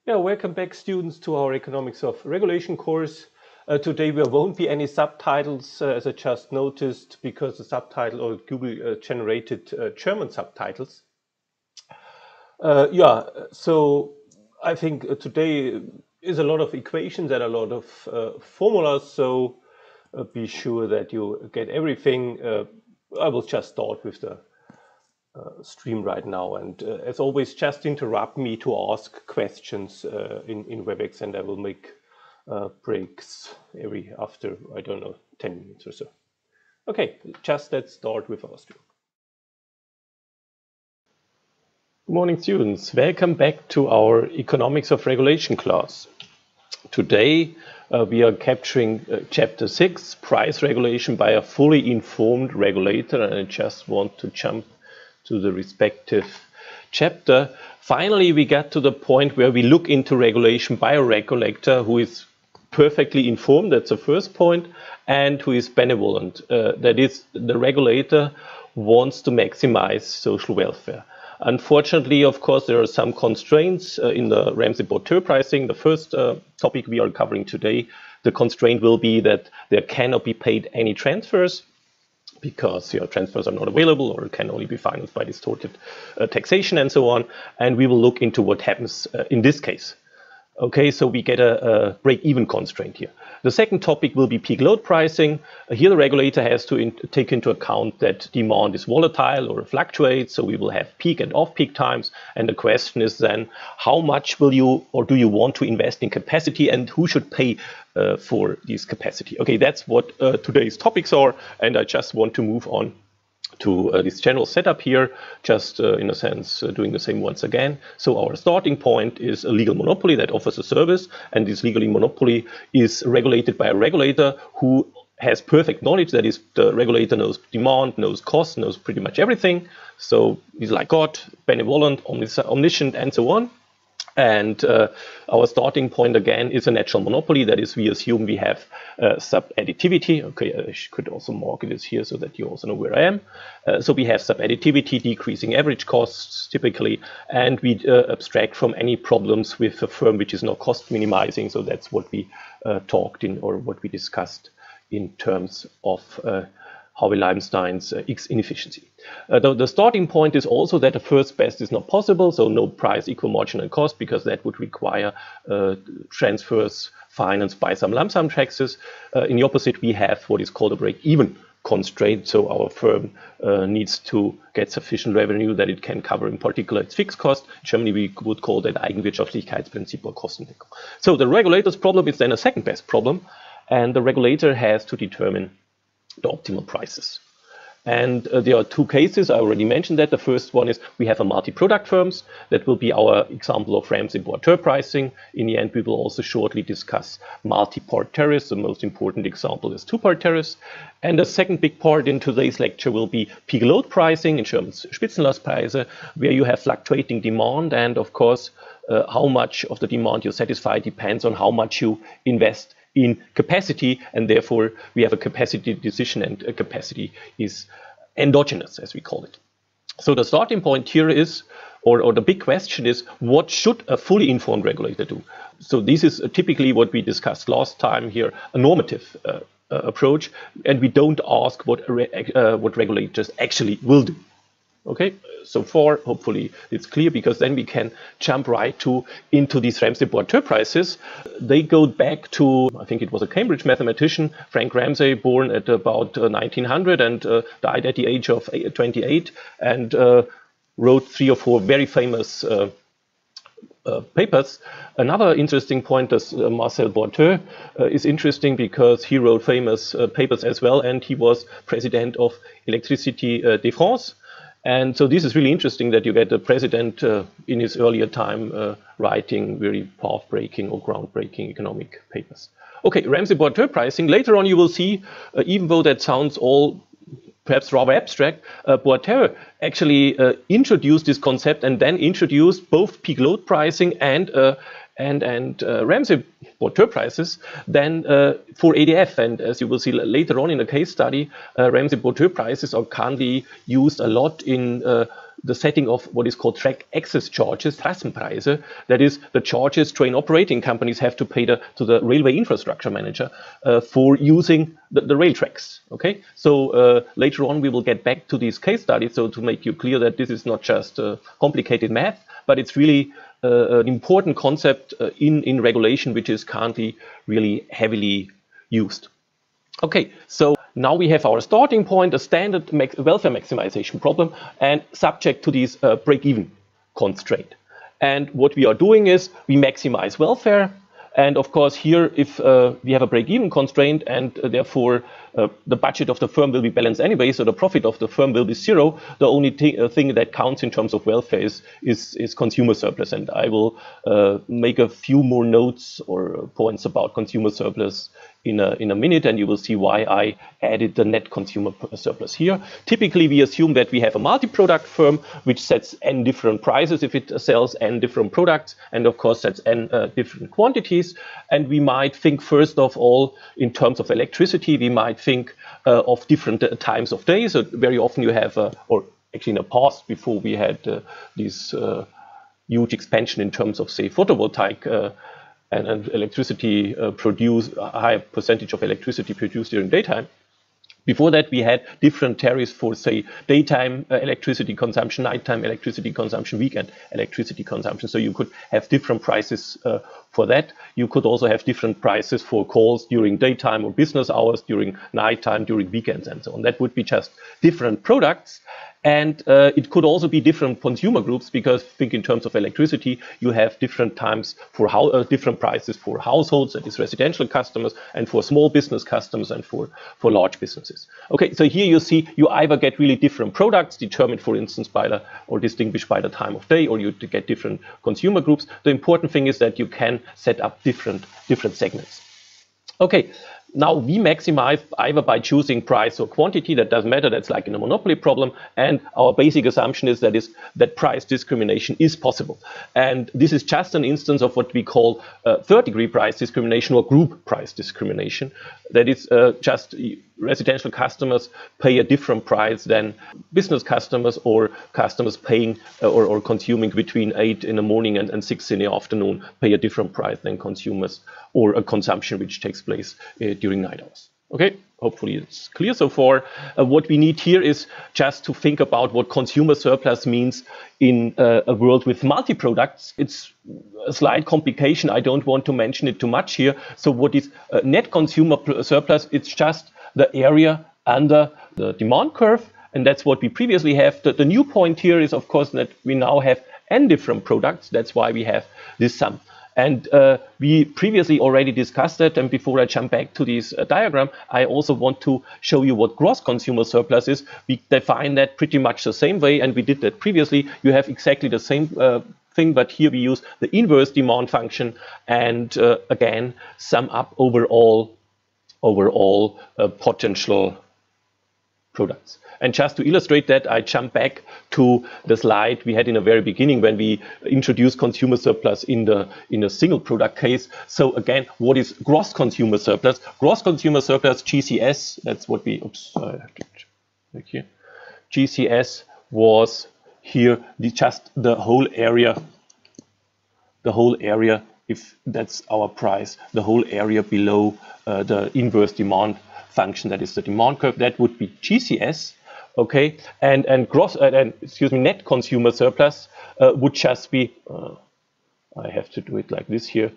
Yeah, welcome back, students, to our Economics of Regulation course. Today there won't be any subtitles, as I just noticed, because the subtitle or Google generated German subtitles. So I think today is a lot of equations and a lot of formulas, so be sure that you get everything. I will just start with the stream right now, and as always, just interrupt me to ask questions in Webex, and I will make breaks after, I don't know, 10 minutes or so. Okay, just let's start with our stream. Good morning, students. Welcome back to our Economics of Regulation class. Today we are capturing chapter 6, price regulation by a fully informed regulator, and I just want to jump to the respective chapter. Finally, we got to the point where we look into regulation by a regulator who is perfectly informed, that's the first point, and who is benevolent. That is, the regulator wants to maximize social welfare. Unfortunately, of course, there are some constraints in the Ramsey-Boiteux pricing. The first topic we are covering today, the constraint will be that there cannot be paid any transfers, because transfers are not available or can only be financed by distorted taxation and so on. And we will look into what happens in this case. Okay, so we get a break-even constraint here. The second topic will be peak load pricing. Here the regulator has to take into account that demand is volatile or fluctuates, so we will have peak and off-peak times. And the question is then, how much will you or do you want to invest in capacity, and who should pay for this capacity? Okay, that's what today's topics are, and I just want to move on to this general setup here, just in a sense doing the same once again. So our starting point is a legal monopoly that offers a service, and this legal monopoly is regulated by a regulator who has perfect knowledge. That is, the regulator knows demand, knows cost, knows pretty much everything. So he's like God, benevolent, omniscient, and so on. And our starting point again is a natural monopoly. That is, we assume we have sub-additivity. Okay, I could also mark this here so that you also know where I am. So we have sub-additivity, decreasing average costs typically, and we abstract from any problems with a firm which is not cost minimizing. So that's what we talked in, or what we discussed in terms of Harvey-Leinstein's X inefficiency. The starting point is also that the first best is not possible, so no price equal marginal cost, because that would require transfers financed by some lump sum taxes. In the opposite, we have what is called a break-even constraint, so our firm needs to get sufficient revenue that it can cover, in particular, its fixed cost. In Germany, we would call that Eigenwirtschaftlichkeitsprinzip or Kostendeckung. So the regulator's problem is then a second best problem, and the regulator has to determine the optimal prices. And there are two cases. I already mentioned that. The first one is we have a multi-product firms. That will be our example of Ramsey-Boiteux pricing. In the end, we will also shortly discuss multi-part tariffs. The most important example is two-part tariffs. And the second big part in today's lecture will be peak load pricing, in German Spitzenlastpreise, where you have fluctuating demand. And of course, how much of the demand you satisfy depends on how much you invest in capacity, and therefore we have a capacity decision, and a capacity is endogenous, as we call it. So the starting point here is, or the big question is, what should a fully informed regulator do? So this is typically what we discussed last time here, a normative approach, and we don't ask what regulators actually will do. Okay, so far, hopefully it's clear, because then we can jump right into these Ramsey-Boiteux prices. They go back to, I think it was a Cambridge mathematician, Frank Ramsey, born at about 1900 and died at the age of 28, and wrote 3 or 4 very famous papers. Another interesting point is Marcel Boiteux is interesting because he wrote famous papers as well, and he was president of Électricité de France. And so this is really interesting that you get the president in his earlier time writing very path-breaking or groundbreaking economic papers. Okay, Ramsey-Boiteux pricing. Later on you will see, even though that sounds all perhaps rather abstract, Boiteux actually introduced this concept, and then introduced both peak load pricing and and Ramsey-Boiteux prices than for ADF. And as you will see later on in the case study, Ramsey-Boiteux prices are currently used a lot in the setting of what is called track access charges, Trassenpreise. That is the charges train operating companies have to pay to the railway infrastructure manager for using the rail tracks. Okay, so later on we will get back to these case studies, so to make you clear that this is not just complicated math, but it's really an important concept in regulation, which is currently really heavily used. Okay, so now we have our starting point, a standard welfare maximization problem, and subject to this break-even constraint. And what we are doing is we maximize welfare. And of course, here, if we have a break-even constraint, and therefore the budget of the firm will be balanced anyway, so the profit of the firm will be zero, the only thing that counts in terms of welfare is consumer surplus. And I will make a few more notes or points about consumer surplus in a minute, and you will see why I added the net consumer surplus here. Typically, we assume that we have a multi-product firm which sets n different prices if it sells n different products, and of course sets n different quantities. And we might think first of all in terms of electricity. We might think of different times of day. So very often you have, or actually in the past before we had this huge expansion in terms of, say, photovoltaic and electricity produced, a high percentage of electricity produced during daytime. Before that, we had different tariffs for, say, daytime electricity consumption, nighttime electricity consumption, weekend electricity consumption. So you could have different prices for that. You could also have different prices for calls during daytime or business hours, during nighttime, during weekends, and so on. That would be just different products. And it could also be different consumer groups, because think in terms of electricity, you have different times for different prices for households, that is residential customers, and for small business customers, and for large businesses. Okay, so here you see you either get really different products determined, for instance, by or distinguished by the time of day, or you get different consumer groups. The important thing is that you can set up different segments. Okay. Now we maximize either by choosing price or quantity. That doesn't matter. That's like in a monopoly problem. And our basic assumption is that price discrimination is possible. And this is just an instance of what we call third-degree price discrimination or group price discrimination. That is just residential customers pay a different price than business customers, or customers paying or consuming between 8 in the morning and 6 in the afternoon pay a different price than consumers, or a consumption which takes place during night hours. Okay, hopefully it's clear so far. What we need here is just to think about what consumer surplus means in a world with multi-products. It's a slight complication. I don't want to mention it too much here. So what is net consumer surplus? It's just the area under the demand curve, and that's what we previously have. The new point here is, of course, that we now have n different products. That's why we have this sum. And we previously already discussed that. And before I jump back to this diagram, I also want to show you what gross consumer surplus is. We define that pretty much the same way, and we did that previously. You have exactly the same thing, but here we use the inverse demand function, and again sum up overall potential products. And just to illustrate that, I jump back to the slide we had in the very beginning when we introduced consumer surplus in a single product case. So again, what is gross consumer surplus? Gross consumer surplus, GCS, that's what we, I have to check here. GCS was here just the whole area, if that's our price, the whole area below the inverse demand function, that is the demand curve, that would be GCS. Okay, and net consumer surplus would just be, I have to do it like this here.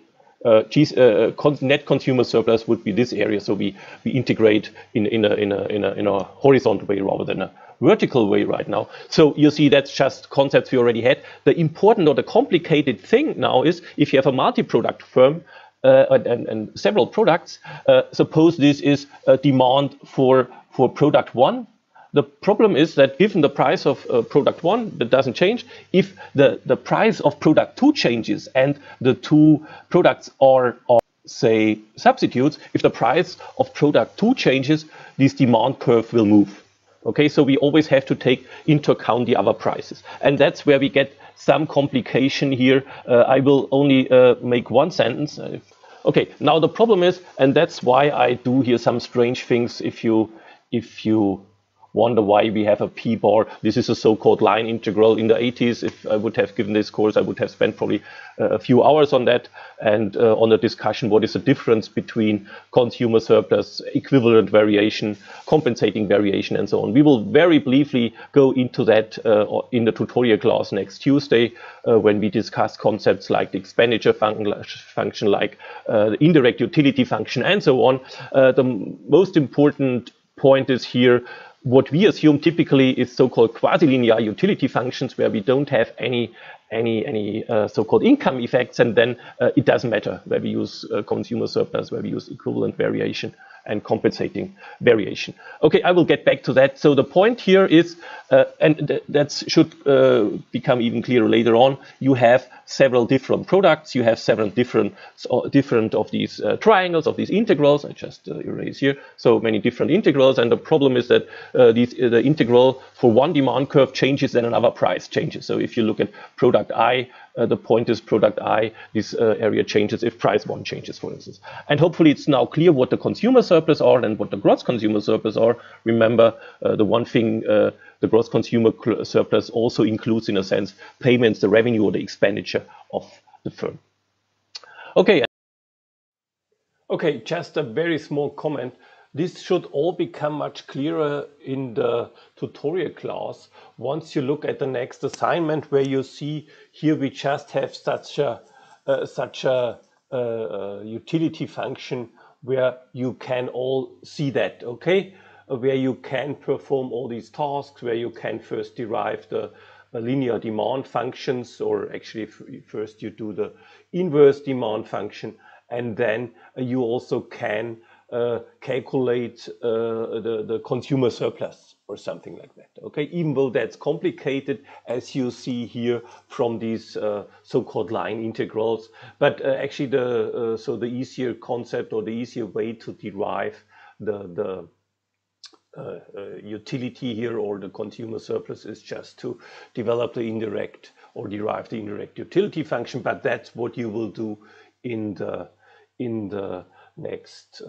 Net consumer surplus would be this area. So we integrate in a horizontal way rather than a vertical way right now. So you see that's just concepts we already had. The important or the complicated thing now is if you have a multi-product firm and several products, suppose this is a demand for product 1. The problem is that given the price of product 1, that doesn't change. If the price of product 2 changes and the two products are say substitutes, if the price of product 2 changes, this demand curve will move. Okay, so we always have to take into account the other prices. And that's where we get some complication here. I will only make one sentence. Okay, now the problem is, and that's why I do here some strange things. If you wonder why we have a p-bar, this is a so-called line integral. In the 80s, if I would have given this course, I would have spent probably a few hours on that and on the discussion, what is the difference between consumer surplus, equivalent variation, compensating variation, and so on. We will very briefly go into that in the tutorial class next Tuesday when we discuss concepts like the expenditure function, like the indirect utility function, and so on. The most important point is here, what we assume typically is so-called quasi-linear utility functions, where we don't have any so-called income effects, and then it doesn't matter where we use consumer surplus, where we use equivalent variation and compensating variation. Okay, I will get back to that. So the point here is, and that should become even clearer later on, you have several different products, you have several different of these triangles, of these integrals. I just erase here, so many different integrals, and the problem is that the integral for one demand curve changes, then another price changes. So if you look at product I, the point is product I, this area changes if price 1 changes, for instance. And hopefully it's now clear what the consumer surplus are and what the gross consumer surplus are. Remember, the one thing, the gross consumer surplus also includes, in a sense, payments, the revenue or the expenditure of the firm. Okay. Okay, just a very small comment. This should all become much clearer in the tutorial class once you look at the next assignment, where you see here we just have such a utility function where you can all see that, okay? Where you can perform all these tasks, where you can first derive the linear demand functions, or actually first you do the inverse demand function, and then you also can calculate the consumer surplus or something like that. Okay, even though that's complicated, as you see here from these so-called line integrals, but actually the easier concept or the easier way to derive the utility here or the consumer surplus is just to develop the indirect or derive the indirect utility function. But that's what you will do in the next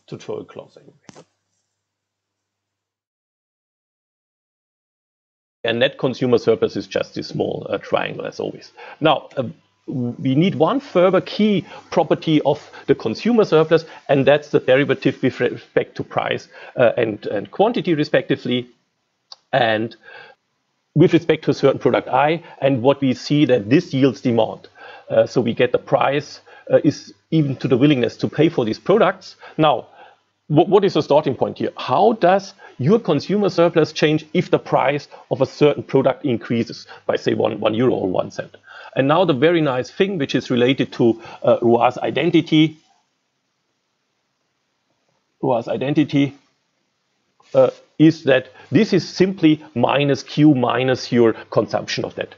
tutorial class anyway. And net consumer surplus is just this small triangle, as always. Now, we need one further key property of the consumer surplus, and that's the derivative with respect to price and quantity, respectively, and with respect to a certain product I, and what we see that this yields demand. So we get the price is even to the willingness to pay for these products. Now, what is the starting point here? How does your consumer surplus change if the price of a certain product increases by, say, €1 or 1 cent? And now the very nice thing, which is related to Roy's identity. Roy's identity is that this is simply minus Q minus your consumption of that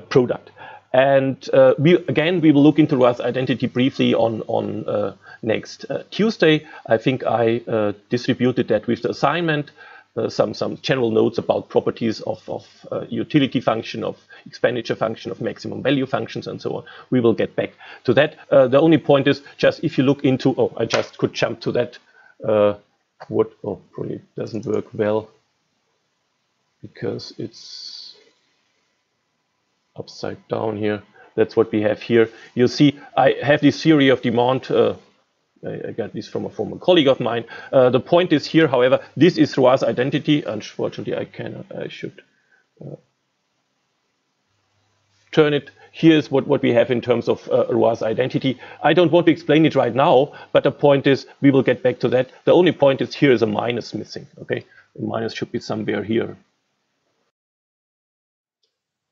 product. And we will look into Roy's identity briefly on next Tuesday. I think I distributed that with the assignment, some general notes about properties of utility function, of expenditure function, of maximum value functions, and so on. We will get back to that. The only point is just if you look into, I just could jump to that. Probably doesn't work well because it's upside down here. That's what we have here. You see, I have this theory of demand. I got this from a former colleague of mine. The point is here, however, this is Roy's identity. Unfortunately, I cannot. I should turn it. Here's what we have in terms of Roy's identity. I don't want to explain it right now, but the point is, we will get back to that. The only point is here is a minus missing. Okay, the minus should be somewhere here.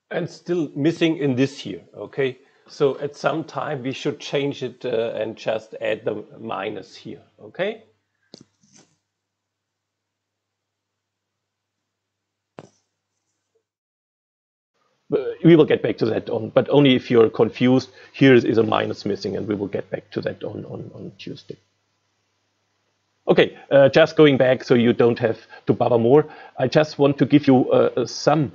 And still missing in this here, okay? So at some time we should change it and just add the minus here, okay? We will get back to that but only if you're confused. Here is a minus missing, and we will get back to that on Tuesday. Okay, just going back so you don't have to bother more. I just want to give you some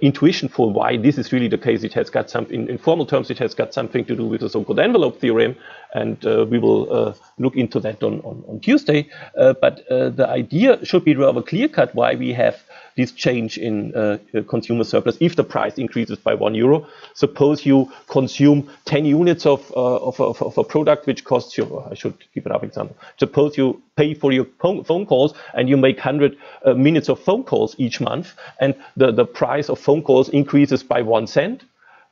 intuition for why this is really the case. It has got something, in formal terms, it has got something to do with the so-called envelope theorem, and we will look into that on Tuesday. But the idea should be rather clear-cut why we have this change in consumer surplus if the price increases by €1. Suppose you consume 10 units of a product which costs you, I should give an example. Suppose you pay for your phone calls and you make 100 minutes of phone calls each month, and the price of phone calls increases by 1 cent.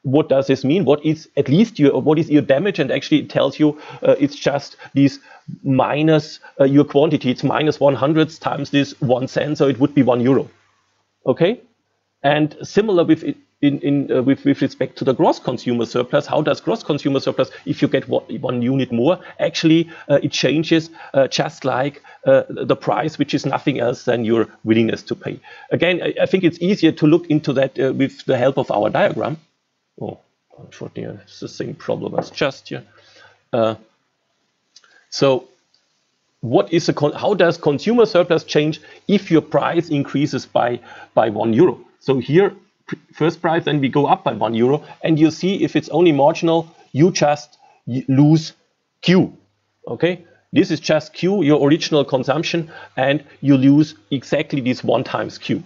What does this mean? What is at least what is your damage? And actually it tells you it's just this minus your quantity. It's minus 100 times this 1 cent, so it would be €1. Okay, and similar with respect to the gross consumer surplus. How does gross consumer surplus, if you get 1 unit more, actually it changes just like the price, which is nothing else than your willingness to pay. Again, I think it's easier to look into that with the help of our diagram. Oh, unfortunately, it's the same problem as just here. So what is how does consumer surplus change if your price increases by €1? So here, first price, then we go up by €1, and you see if it's only marginal, you just lose Q. Okay, this is just Q, your original consumption, and you lose exactly this 1 times Q.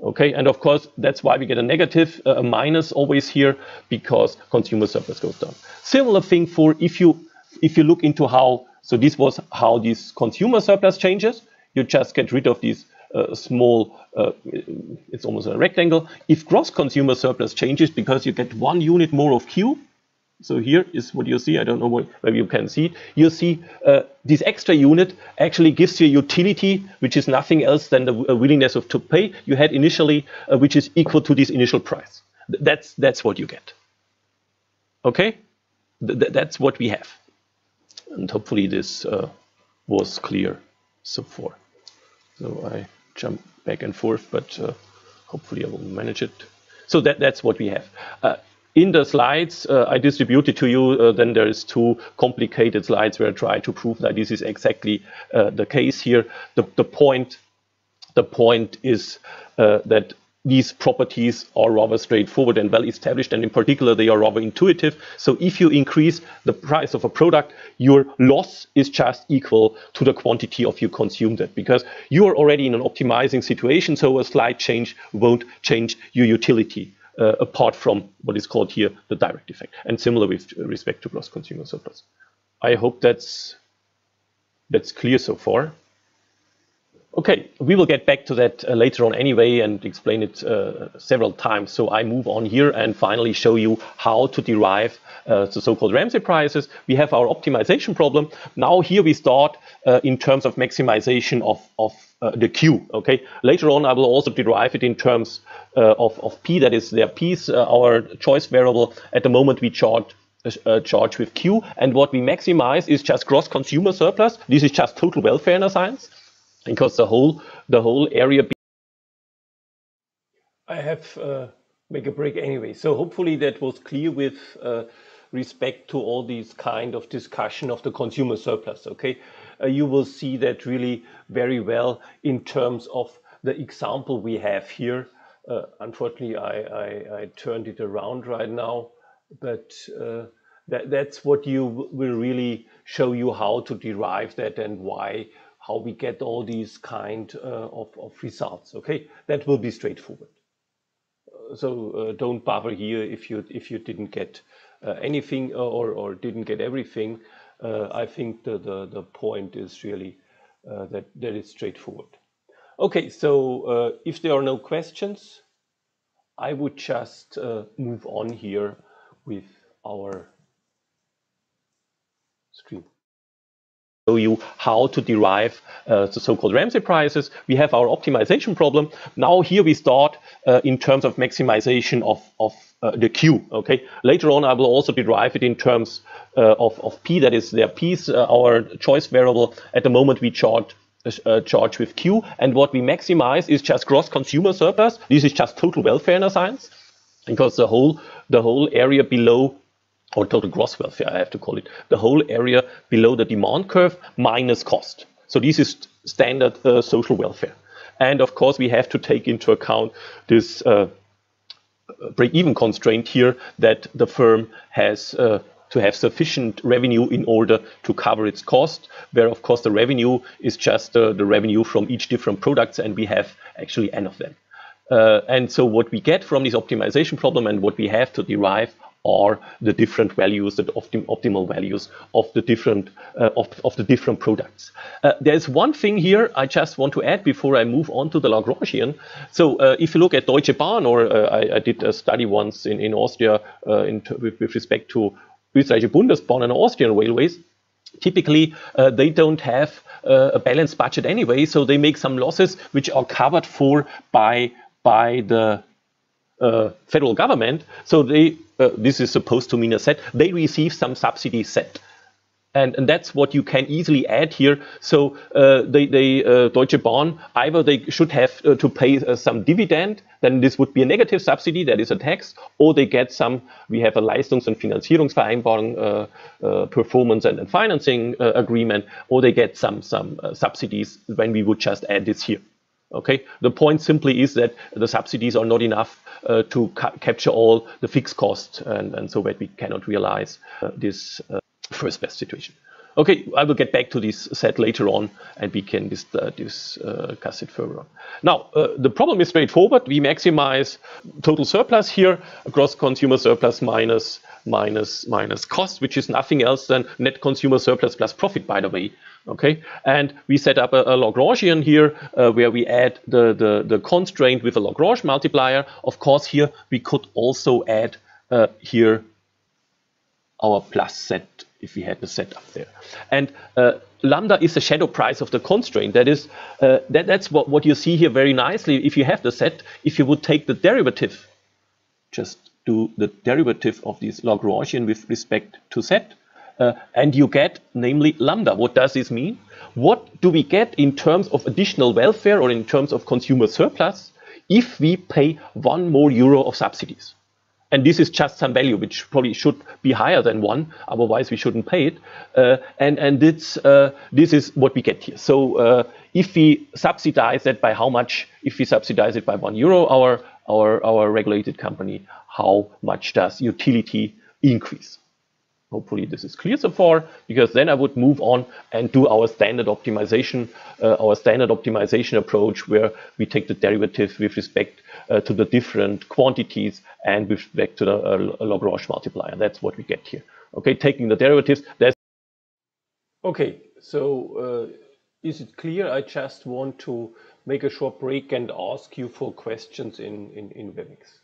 Okay, and of course that's why we get a negative, a minus always here, because consumer surplus goes down. Similar thing for if you look into how. So this was how this consumer surplus changes. You just get rid of these small, it's almost a rectangle. If gross consumer surplus changes because you get 1 unit more of Q, so here is what you see. I don't know whether you can see it. You see this extra unit actually gives you utility, which is nothing else than the willingness to pay you had initially, which is equal to this initial price. That's what you get. Okay, that's what we have. And hopefully this was clear so far. So I jump back and forth, but hopefully I will manage it. So that's what we have. In the slides I distributed to you, then there is 2 complicated slides where I try to prove that this is exactly the case here. The point is that these properties are rather straightforward and well established, and in particular they are rather intuitive. So if you increase the price of a product, your loss is just equal to the quantity of you consumed it, because you are already in an optimizing situation, so a slight change won't change your utility, apart from what is called here the direct effect, and similar with respect to gross consumer surplus. I hope that's clear so far. Okay, we will get back to that later on anyway and explain it several times. So I move on here and finally show you how to derive the so-called Ramsey prices. We have our optimization problem. Now here we start in terms of maximization of the Q. Okay, later on I will also derive it in terms of P, that is their P's, our choice variable. At the moment we charge with Q, and what we maximize is just gross consumer surplus. This is just total welfare in a science, because the whole area. I have make a break anyway. So hopefully that was clear with respect to all these kind of discussion of the consumer surplus. Okay, you will see that really very well in terms of the example we have here. Unfortunately, I turned it around right now, but that's what you will really show you how to derive that and why. How we get all these kind of results. Okay, that will be straightforward. So don't bother here if you didn't get anything or didn't get everything. I think the point is really that is straightforward. Okay, so if there are no questions, I would just move on here with our stream. Show you how to derive the so-called Ramsey prices. We have our optimization problem. Now here we start in terms of maximization of the Q. Okay, later on I will also derive it in terms of P, that is their P's, our choice variable. At the moment we charge with Q, and what we maximize is just gross consumer surplus. This is just total welfare in a science, because the whole area below, or total gross welfare, I have to call it, the whole area below the demand curve minus cost. So this is standard social welfare. And of course, we have to take into account this break-even constraint here, that the firm has to have sufficient revenue in order to cover its cost, where of course the revenue is just the revenue from each different products, and we have actually n of them. And so what we get from this optimization problem and what we have to derive are the different values, the optimal values of the different products. There's one thing here I just want to add before I move on to the Lagrangian. So if you look at Deutsche Bahn, or I did a study once in Austria with respect to Österreichische Bundesbahn and Austrian railways, typically they don't have a balanced budget anyway, so they make some losses which are covered for by the federal government. So they this is supposed to mean a set. They receive some subsidy set, and that's what you can easily add here. So Deutsche Bahn, either they should have to pay some dividend, then this would be a negative subsidy, that is a tax, or they get some. We have a Leistungs- und Finanzierungsvereinbarung, performance and financing agreement, or they get some subsidies when we would just add this here. Okay, the point simply is that the subsidies are not enough to capture all the fixed costs, and so that we cannot realize this first best situation. Okay, I will get back to this set later on, and we can discuss it further on. Now, the problem is straightforward. We maximize total surplus here, gross consumer surplus minus cost, which is nothing else than net consumer surplus plus profit, by the way. Okay, and we set up a Lagrangian here where we add the constraint with a Lagrange multiplier. Of course, here we could also add here our plus set if we had the set up there. And lambda is the shadow price of the constraint. That is, that's what you see here very nicely. If you have the set, if you would take the derivative, just do the derivative of this Lagrangian with respect to set, and you get, namely, lambda. What does this mean? What do we get in terms of additional welfare or in terms of consumer surplus if we pay €1 more of subsidies? And this is just some value which probably should be higher than 1, otherwise we shouldn't pay it. And this is what we get here. So if we subsidize that by how much? If we subsidize it by €1, our regulated company, how much does utility increase? Hopefully this is clear so far, because then I would move on and do our standard optimization approach, where we take the derivative with respect to the different quantities and with respect to the Lagrange multiplier. That's what we get here. Okay, taking the derivatives. That's okay. So is it clear? I just want to make a short break and ask you for questions in Webex.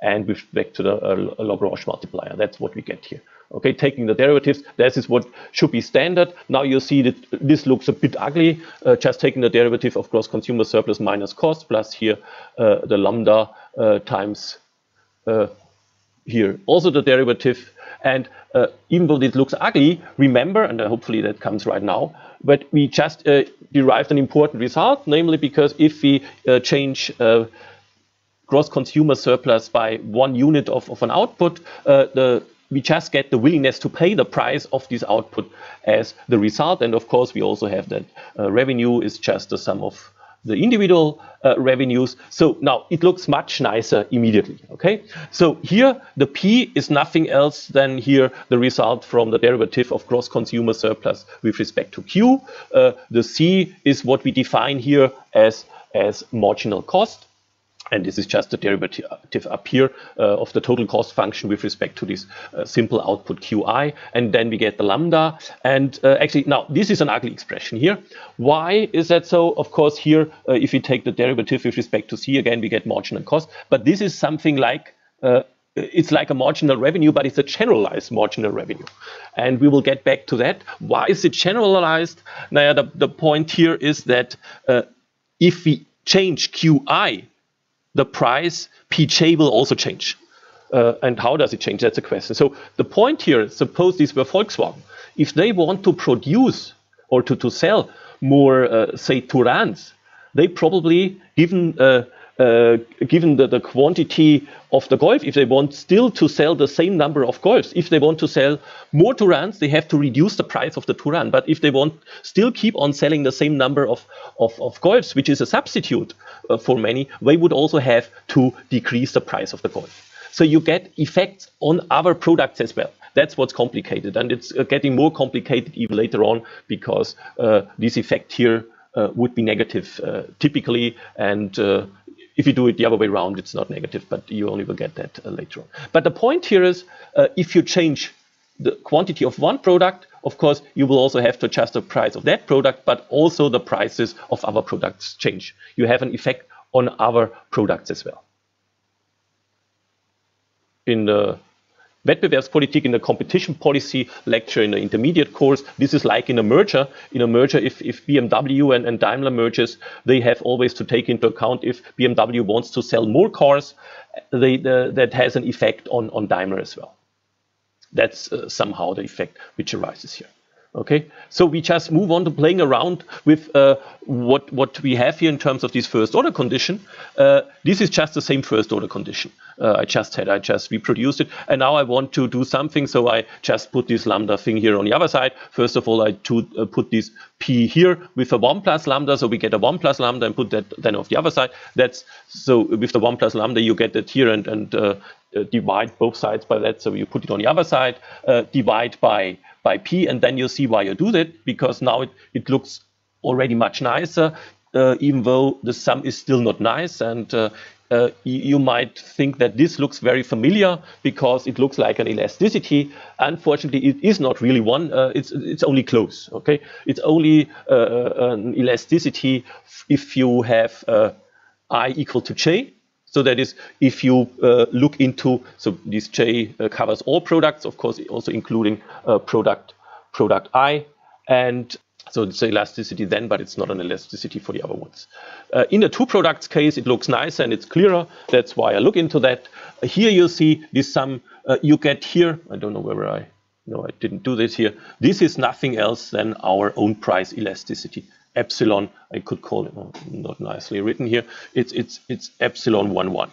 And with respect to the Lagrange multiplier. That's what we get here. Okay, taking the derivatives, this is what should be standard. Now you see that this looks a bit ugly. Just taking the derivative of gross consumer surplus minus cost, plus here the lambda times here also the derivative. And even though this looks ugly, remember, and hopefully that comes right now, but we just derived an important result, namely because if we change gross consumer surplus by 1 unit of an output, we just get the willingness to pay the price of this output as the result. And of course, we also have that revenue is just the sum of the individual revenues. So now it looks much nicer immediately. Okay, so here the P is nothing else than here the result from the derivative of gross consumer surplus with respect to Q. The C is what we define here as marginal cost. And this is just the derivative up here of the total cost function with respect to this simple output Qi. And then we get the lambda. And actually, now this is an ugly expression here. Why is that so? Of course, here, if we take the derivative with respect to C, again, we get marginal cost. But this is something like, it's like a marginal revenue, but it's a generalized marginal revenue. And we will get back to that. Why is it generalized? Now, the point here is that if we change Qi, the price Pj will also change. And how does it change? That's a question. So the point here, suppose this were Volkswagen. If they want to produce or to sell more, say, Tourans, they probably, given given the quantity of the Golf, if they want still to sell the same number of Golfs, if they want to sell more Tourans, they have to reduce the price of the Touran. But if they want still keep on selling the same number of Golfs, which is a substitute for many, they would also have to decrease the price of the Golf. So you get effects on other products as well. That's what's complicated, and it's getting more complicated even later on, because this effect here would be negative typically, and if you do it the other way around, it's not negative, but you only will get that later on. But the point here is, if you change the quantity of one product, of course, you will also have to adjust the price of that product, but also the prices of other products change. You have an effect on other products as well. In the Wettbewerbspolitik, in the competition policy lecture in the intermediate course, this is like in a merger. In a merger, if BMW and Daimler merges, they have always to take into account if BMW wants to sell more cars, that has an effect on Daimler as well. That's somehow the effect which arises here. Okay, so we just move on to playing around with what we have here in terms of this first order condition. This is just the same first order condition I just reproduced it, and now I want to do something, so I just put this lambda thing here on the other side. First of all, I put this p here with a 1 plus lambda, so we get a 1 plus lambda, and put that then off the other side. That's so with the 1 plus lambda you get it here, and divide both sides by that, so you put it on the other side, divide by p, and then you see why you do that, because now it looks already much nicer, even though the sum is still not nice. And you might think that this looks very familiar because it looks like an elasticity. Unfortunately, it is not really one. It's only close. Okay, it's only an elasticity if you have I equal to j. So that is, if you look into, so this J covers all products, of course, also including product I, and so it's elasticity then, but it's not an elasticity for the other ones. In the two products case, it looks nicer and it's clearer. That's why I look into that. Here you see this sum you get here. I don't know whether I didn't do this here. This is nothing else than our own price elasticity. Epsilon, I could call it, not nicely written here. It's epsilon 1,1.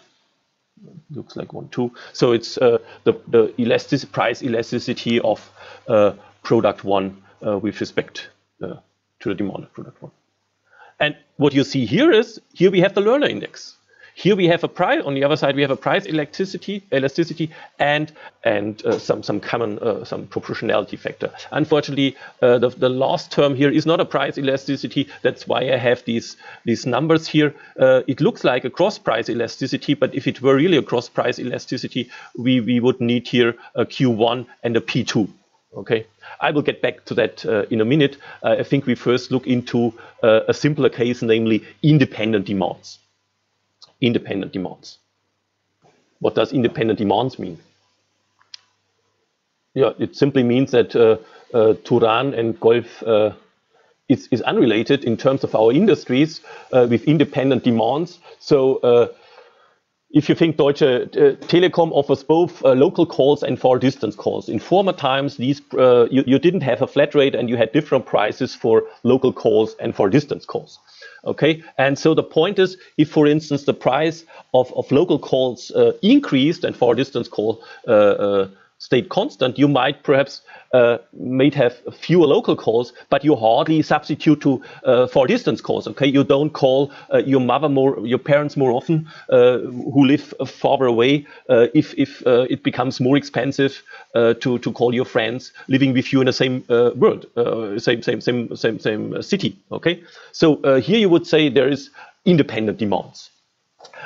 Looks like 1,2. So it's the price elasticity of product 1 with respect to the demand of product 1. And what you see here is, here we have the Lerner index. Here we have a price, on the other side we have a price elasticity and some common some proportionality factor. Unfortunately, the last term here is not a price elasticity. That's why I have these numbers here. It looks like a cross price elasticity, but if it were really a cross price elasticity, we would need here a Q1 and a P2. Okay, I will get back to that in a minute. I think we first look into a simpler case, namely independent demands. Independent demands. What does independent demands mean? Yeah, it simply means that Touran and Golf is unrelated in terms of our industries with independent demands. So if you think Deutsche Telekom offers both local calls and far distance calls. In former times, these you didn't have a flat rate and you had different prices for local calls and for distance calls. Okay, and so the point is, if for instance the price of local calls increased and far distance call stayed constant, you might perhaps have fewer local calls, but you hardly substitute to far distance calls. Okay, you don't call your parents more often who live farther away if it becomes more expensive to call your friends living with you in the same world, same city. Okay, so here you would say there is independent demands.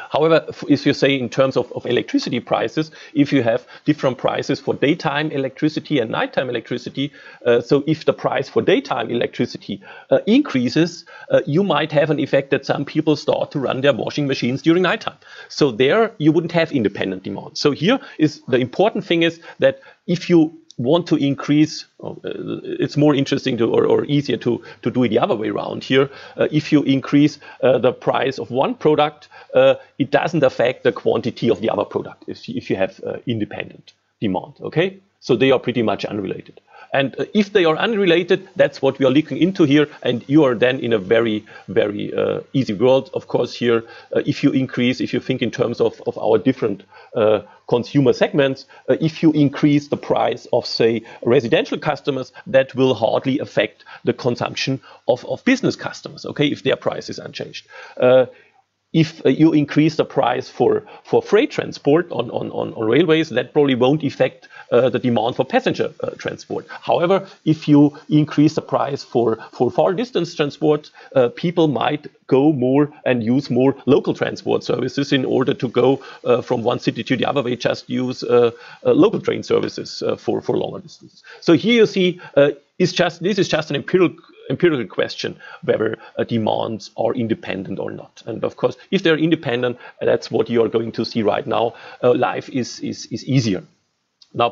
However, if you say in terms of electricity prices, if you have different prices for daytime electricity and nighttime electricity, so if the price for daytime electricity increases, you might have an effect that some people start to run their washing machines during nighttime. So there you wouldn't have independent demand. So here is the important thing is that if you want to increase, it's more interesting to or easier to do it the other way around here. If you increase the price of one product, it doesn't affect the quantity of the other product if you have independent demand. Okay, so they are pretty much unrelated. And if they are unrelated, that's what we are looking into here. And you are then in a very, very easy world. Of course, here, if you think in terms of our different consumer segments, if you increase the price of, say, residential customers, that will hardly affect the consumption of business customers, okay, if their price is unchanged. If you increase the price for freight transport on railways, that probably won't affect the demand for passenger transport. However, if you increase the price for far distance transport, people might go more and use more local transport services in order to go from one city to the other. They just use local train services for longer distance. So here you see, this is just an empirical question whether demands are independent or not. And of course, if they're independent, that's what you are going to see right now. Life is easier. Now,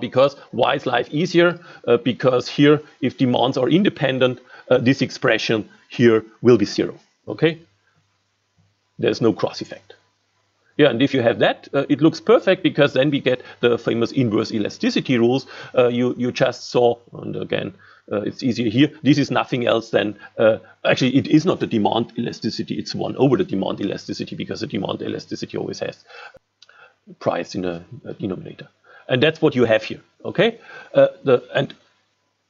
why is life easier? Because here, if demands are independent, this expression here will be zero. Okay? There's no cross effect. Yeah, and if you have that, it looks perfect, because then we get the famous inverse elasticity rules you just saw. And again, it's easier here. This is nothing else than, actually, it is not the demand elasticity. It's 1 over the demand elasticity, because the demand elasticity always has price in the denominator. And that's what you have here, okay? And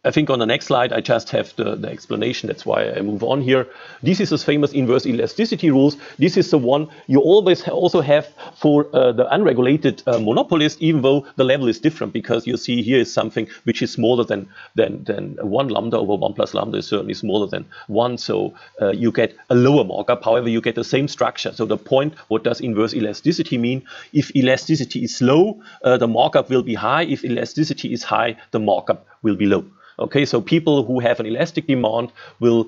I think on the next slide, I just have the explanation. That's why I move on here. This is the famous inverse elasticity rules. This is the one you always also have for the unregulated monopolist, even though the level is different, because you see here is something which is smaller than 1 lambda over 1 plus lambda is certainly smaller than 1. So you get a lower markup. However, you get the same structure. So the point, what does inverse elasticity mean? If elasticity is low, the markup will be high. If elasticity is high, the markup will be low. Okay, so people who have an elastic demand will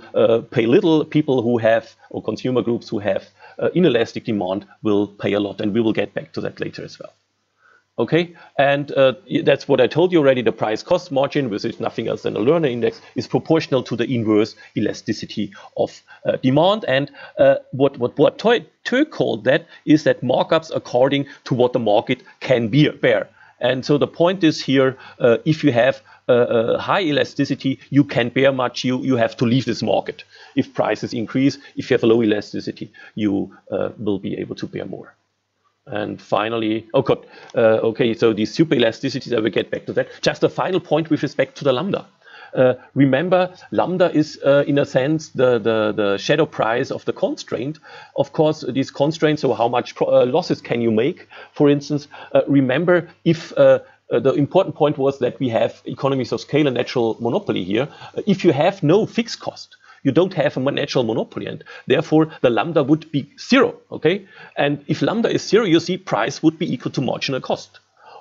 pay little. People who have, or consumer groups who have inelastic demand, will pay a lot, and we will get back to that later as well. Okay, and that's what I told you already. The price-cost margin, which is nothing else than a Lerner index, is proportional to the inverse elasticity of demand. And what Boiteux called that is that markups according to what the market can bear. And so the point is here, if you have high elasticity, you can bear much, you have to leave this market. If prices increase, if you have a low elasticity, you will be able to bear more. And finally, okay, so these super elasticities, I will get back to that. Just a final point with respect to the lambda. Remember, lambda is, in a sense, the shadow price of the constraint. Of course, these constraints, so how much losses can you make? For instance, remember, if the important point was that we have economies of scale and natural monopoly here. If you have no fixed cost, you don't have a natural monopoly, and therefore the lambda would be 0, okay? And if lambda is 0, you see price would be equal to marginal cost.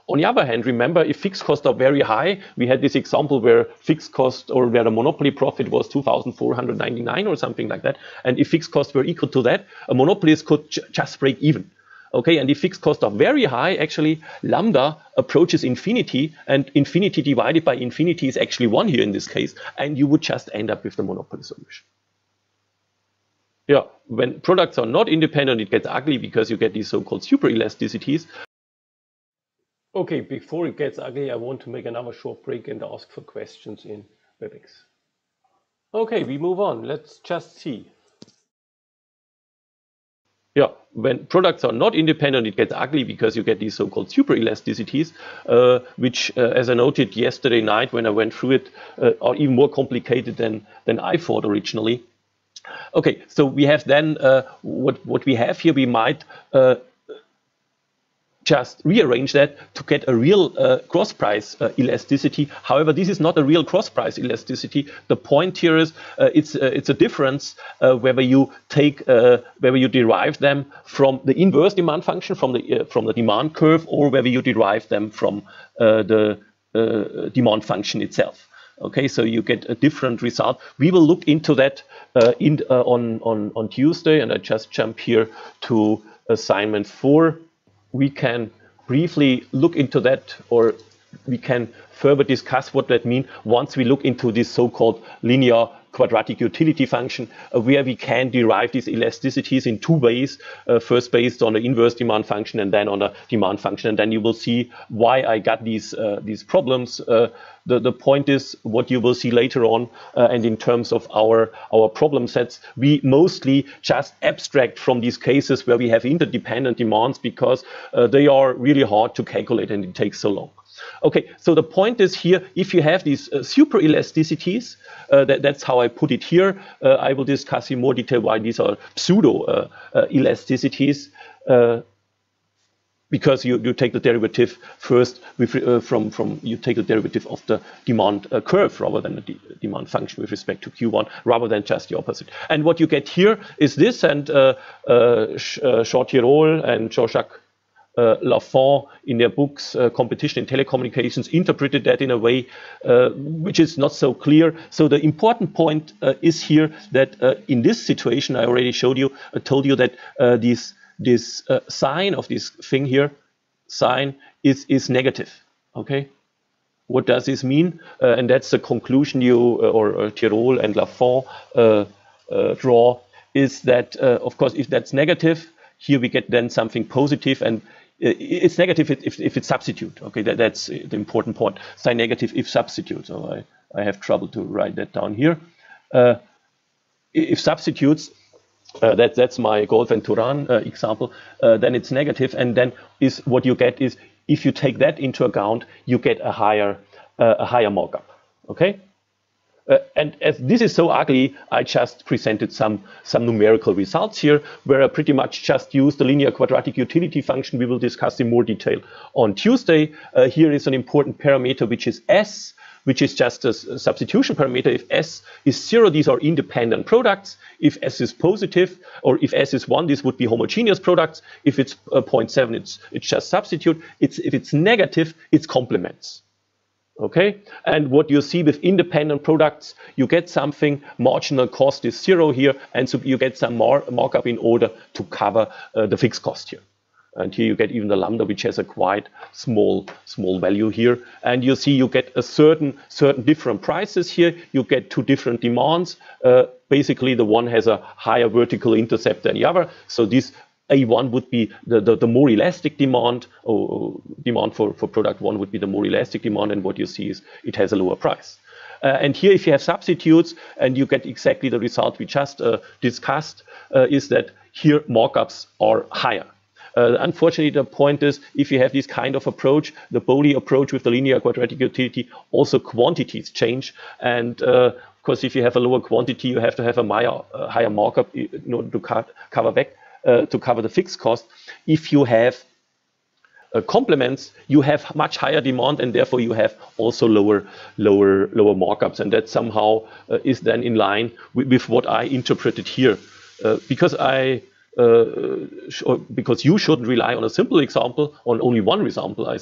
On the other hand, remember, if fixed costs are very high, we had this example where fixed cost, or where the monopoly profit was 2,499 or something like that, and if fixed costs were equal to that, a monopolist could just break even. Okay, and if fixed costs are very high, actually, lambda approaches infinity, and infinity divided by infinity is actually 1 here in this case, and you would just end up with the monopoly solution. Yeah, when products are not independent, it gets ugly, because you get these so-called super elasticities. Okay, before it gets ugly, I want to make another short break and ask for questions in Webex. Okay, we move on. Let's just see. Yeah, when products are not independent, it gets ugly, because you get these so-called super elasticities, which, as I noted yesterday night when I went through it, are even more complicated than I thought originally. Okay, so we have then what we have here. We might just rearrange that to get a real cross price elasticity. However, this is not a real cross price elasticity. The point here is it's a difference whether you derive them from the inverse demand function, from the demand curve, or whether you derive them from the demand function itself. Okay, so you get a different result. We will look into that on Tuesday, and I just jump here to assignment 4. We can briefly look into that, or we can further discuss what that means once we look into this so-called linear quadratic utility function where we can derive these elasticities in 2 ways, first based on the inverse demand function and then on the demand function. And then you will see why I got these problems. The point is what you will see later on, and in terms of our problem sets, we mostly just abstract from these cases where we have interdependent demands because they are really hard to calculate and it takes so long. Okay, so the point is here, if you have these super elasticities, that's how I put it here. I will discuss in more detail why these are pseudo elasticities. Because you take the derivative first with, you take the derivative of the demand curve rather than the demand function with respect to Q1, rather than just the opposite. And what you get here is this, and Short-Tirol and Jean-Jacques Lafont in their books Competition in Telecommunications interpreted that in a way which is not so clear. So the important point is here that in this situation I already told you that this sign of this thing here, sign is negative. Okay, what does this mean? And that's the conclusion you or Tirol and Lafont draw, is that of course if that's negative, here we get then something positive, and it's negative if it's substitute. Okay, that's the important point. Sign negative if substitute. So I have trouble to write that down here. If substitutes, that's my Golf and Turan example, then it's negative, and then what you get is if you take that into account, you get a higher markup. Okay. And as this is so ugly, I just presented some numerical results here, where I pretty much just use the linear quadratic utility function we will discuss in more detail on Tuesday. Here is an important parameter, which is S, which is just a substitution parameter. If S is 0, these are independent products. If S is positive, or if S is 1, this would be homogeneous products. If it's 0.7, it's just substitute. If it's negative, it's complements. Okay, and what you see with independent products, you get something, marginal cost is 0 here, and so you get some markup in order to cover the fixed cost here. And here you get even the lambda, which has a quite small value here. And you see you get a certain different prices here. You get 2 different demands. Basically, the one has a higher vertical intercept than the other. So this A1 would be the more elastic demand, or demand for product 1 would be the more elastic demand, and what you see is it has a lower price. And here, if you have substitutes and you get exactly the result we just discussed, is that here markups are higher. Unfortunately, the point is, if you have this kind of approach, the Bowley approach with the linear quadratic utility, also quantities change. And of course, if you have a lower quantity, you have to have a higher markup in order to cover the fixed cost. If you have complements, you have much higher demand, and therefore you have also lower markups, and that somehow is then in line with what I interpreted here, because you shouldn't rely on a simple example, on only one example. I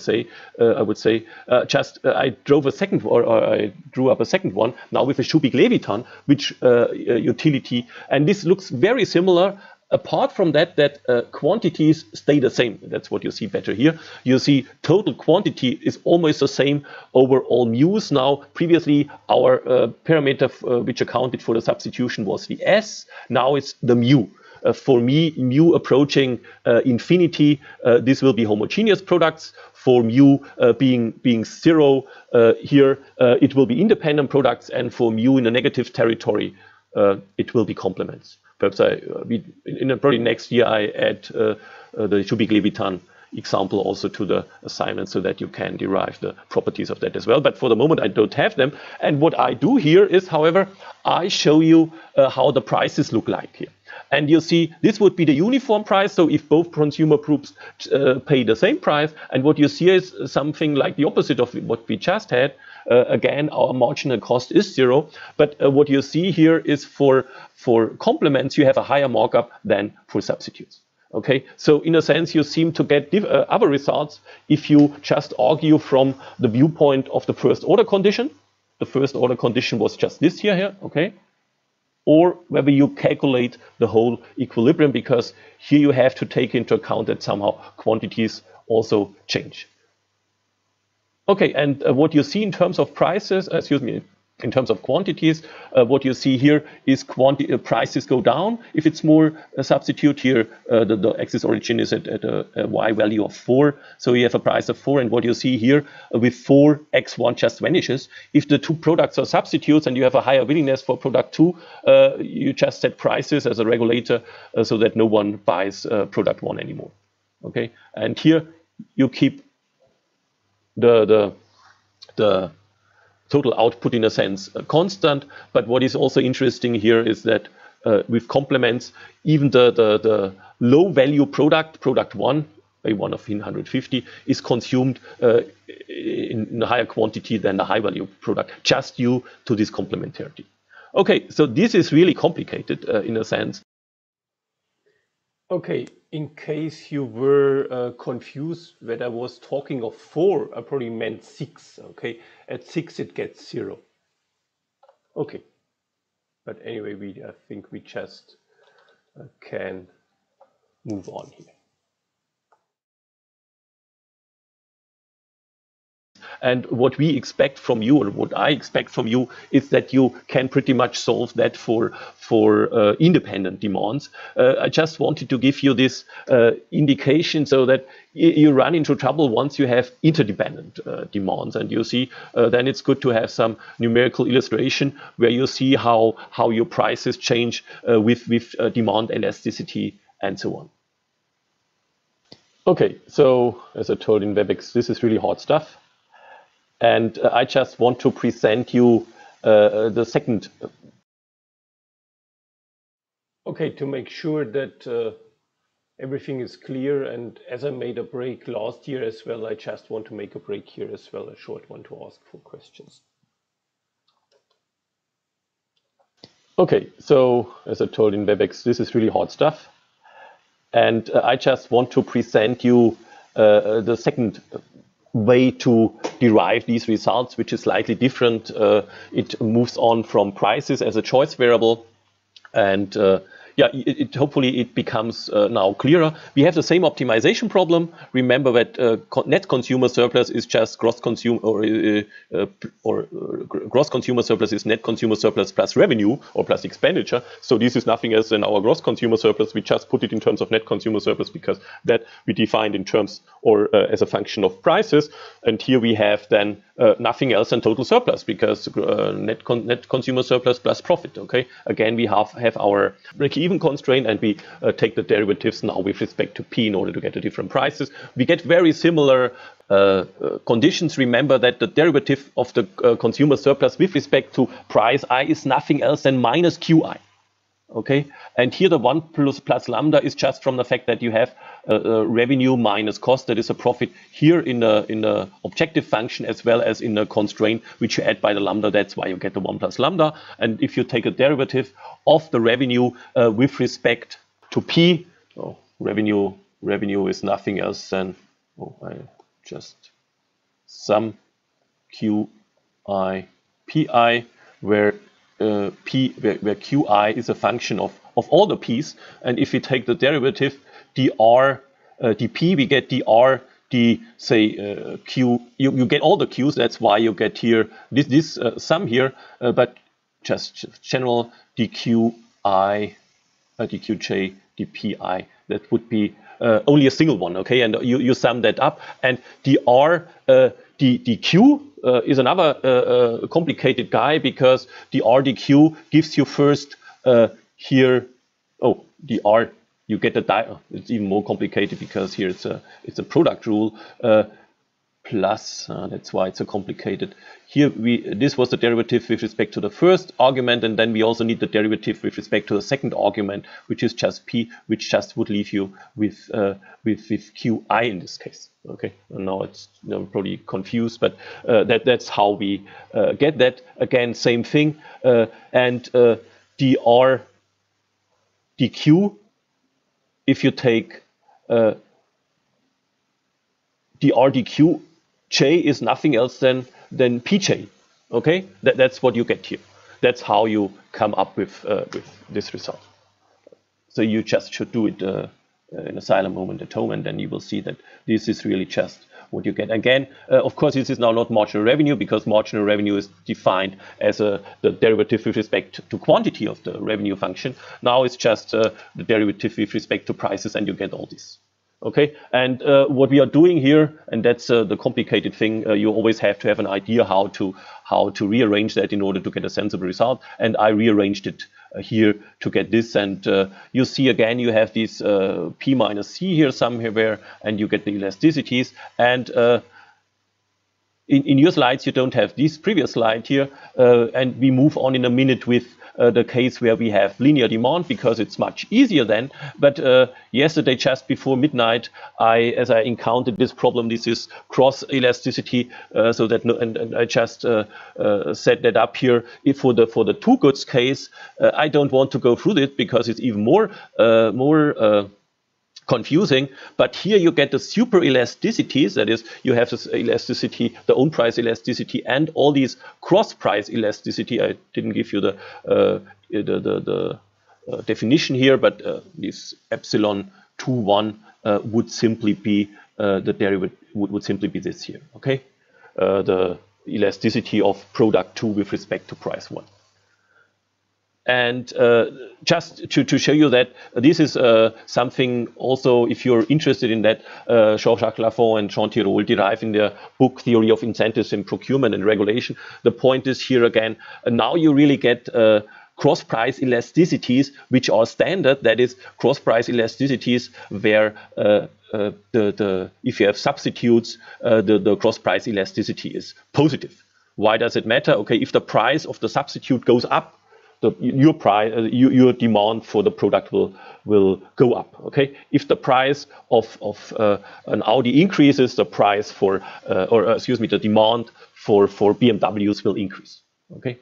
would say I drew up a second one now with a Shubik-Levitan, which utility, and this looks very similar. Apart from that, quantities stay the same. That's what you see better here. You see total quantity is almost the same over all mu's. Now, previously, our parameter which accounted for the substitution was the S. Now it's the mu. For me, mu approaching infinity, this will be homogeneous products. For mu being 0 here, it will be independent products. And for mu in the negative territory, it will be complements. Perhaps probably next year I add the Shubik-Levitan example also to the assignment, so that you can derive the properties of that as well. But for the moment, I don't have them. And what I do here is, however, I show you how the prices look like here. And you see, this would be the uniform price. So if both consumer groups pay the same price, and what you see is something like the opposite of what we just had. Again, our marginal cost is 0. But what you see here is for complements, you have a higher markup than for substitutes. Okay, so in a sense, you seem to get other results if you just argue from the viewpoint of the first order condition. The first order condition was just this here, okay? Or whether you calculate the whole equilibrium, because here you have to take into account that somehow quantities also change. Okay, and what you see in terms of prices, In terms of quantities, what you see here is prices go down. If it's more substitute here, the axis origin is at a y value of 4. So you have a price of 4. And what you see here with 4, x1 just vanishes. If the two products are substitutes and you have a higher willingness for product 2, you just set prices as a regulator so that no one buys product 1 anymore. Okay, and here you keep the total output in a sense constant, but what is also interesting here is that with complements, even the low value product 1, a 1 of 150, is consumed in a higher quantity than the high value product, just due to this complementarity. Okay, so this is really complicated in a sense. Okay, in case you were confused that I was talking of 4, I probably meant 6, okay? At 6 it gets 0. Okay, but anyway, I think we just can move on here. And what we expect from you, or what I expect from you, is that you can pretty much solve that for independent demands. I just wanted to give you this indication so that you run into trouble once you have interdependent demands. And you see, then it's good to have some numerical illustration where you see how your prices change with demand elasticity and so on. Okay, so as I told in Webex, this is really hard stuff. And I just want to present you the second. Okay, to make sure that everything is clear, and as I made a break last year as well, I just want to make a break here as well, a short one to ask for questions. Okay, so as I told in Webex, this is really hard stuff. And I just want to present you the second way to derive these results, which is slightly different. It moves on from prices as a choice variable, and yeah, hopefully it becomes now clearer. We have the same optimization problem. Remember that net consumer surplus is just gross consumer gross consumer surplus is net consumer surplus plus revenue or plus expenditure. So this is nothing else than our gross consumer surplus. We just put it in terms of net consumer surplus because that we defined in terms or as a function of prices. And here we have then nothing else than total surplus because net consumer surplus plus profit. Okay, again we have our break-even constraint, and we take the derivatives now with respect to P in order to get the different prices. We get very similar conditions. Remember that the derivative of the consumer surplus with respect to price I is nothing else than minus QI. Okay, and here the 1 plus lambda is just from the fact that you have revenue minus cost, that is a profit here in the objective function as well as in the constraint which you add by the lambda. That's why you get the 1 plus lambda. And if you take a derivative of the revenue with respect to P, revenue is nothing else than sum QI PI, where QI is a function of all the P's, and if we take the derivative dP, we get dr Q. You get all the Q's. That's why you get here this sum here, but just general dQi, dQj, dPi. That would be only a single one. Okay, and you sum that up, and dr dQ is another complicated guy because the RDQ gives you first here, dr, you get it's even more complicated because here it's a product rule plus, that's why it's so complicated. Here this was the derivative with respect to the first argument, and then we also need the derivative with respect to the second argument, which is just P, which just would leave you with QI in this case. Okay, and now it's probably confused, but that's how we get that. Again, same thing, and dr dq, if you take dr dq, J is nothing else than Pj. Okay, that's what you get here. That's how you come up with this result. So you just should do it in a silent moment at home, and then you will see that this is really just what you get. Again, of course, this is now not marginal revenue, because marginal revenue is defined as the derivative with respect to quantity of the revenue function. Now it's just the derivative with respect to prices, and you get all this. Okay, and what we are doing here, and that's the complicated thing, you always have to have an idea how to rearrange that in order to get a sensible result. And I rearranged it here to get this. And you see again, you have this P minus C here somewhere, and you get the elasticities. And in your slides, you don't have this previous slide here. And we move on in a minute with the case where we have linear demand, because it's much easier then. But yesterday, just before midnight, as I encountered this problem, this is cross elasticity, so that and I just set that up here. If for the two goods case, I don't want to go through it because it's even more confusing, but here you get the super elasticities. That is, you have this elasticity, the own price elasticity, and all these cross price elasticity. I didn't give you the definition here, but this epsilon 2, 1 would simply be the derivative would simply be this here. Okay, the elasticity of product 2 with respect to price 1. And just to show you that this is something also, if you're interested in that, Jean-Jacques Lafont and Jean Tirole derive in their book Theory of Incentives in Procurement and Regulation. The point is here again, now you really get cross-price elasticities, which are standard. That is, cross-price elasticities where if you have substitutes, the cross-price elasticity is positive. Why does it matter? Okay, if the price of the substitute goes up, your demand for the product will go up. Okay, if the price of an Audi increases, the price for the demand for BMWs will increase. Okay,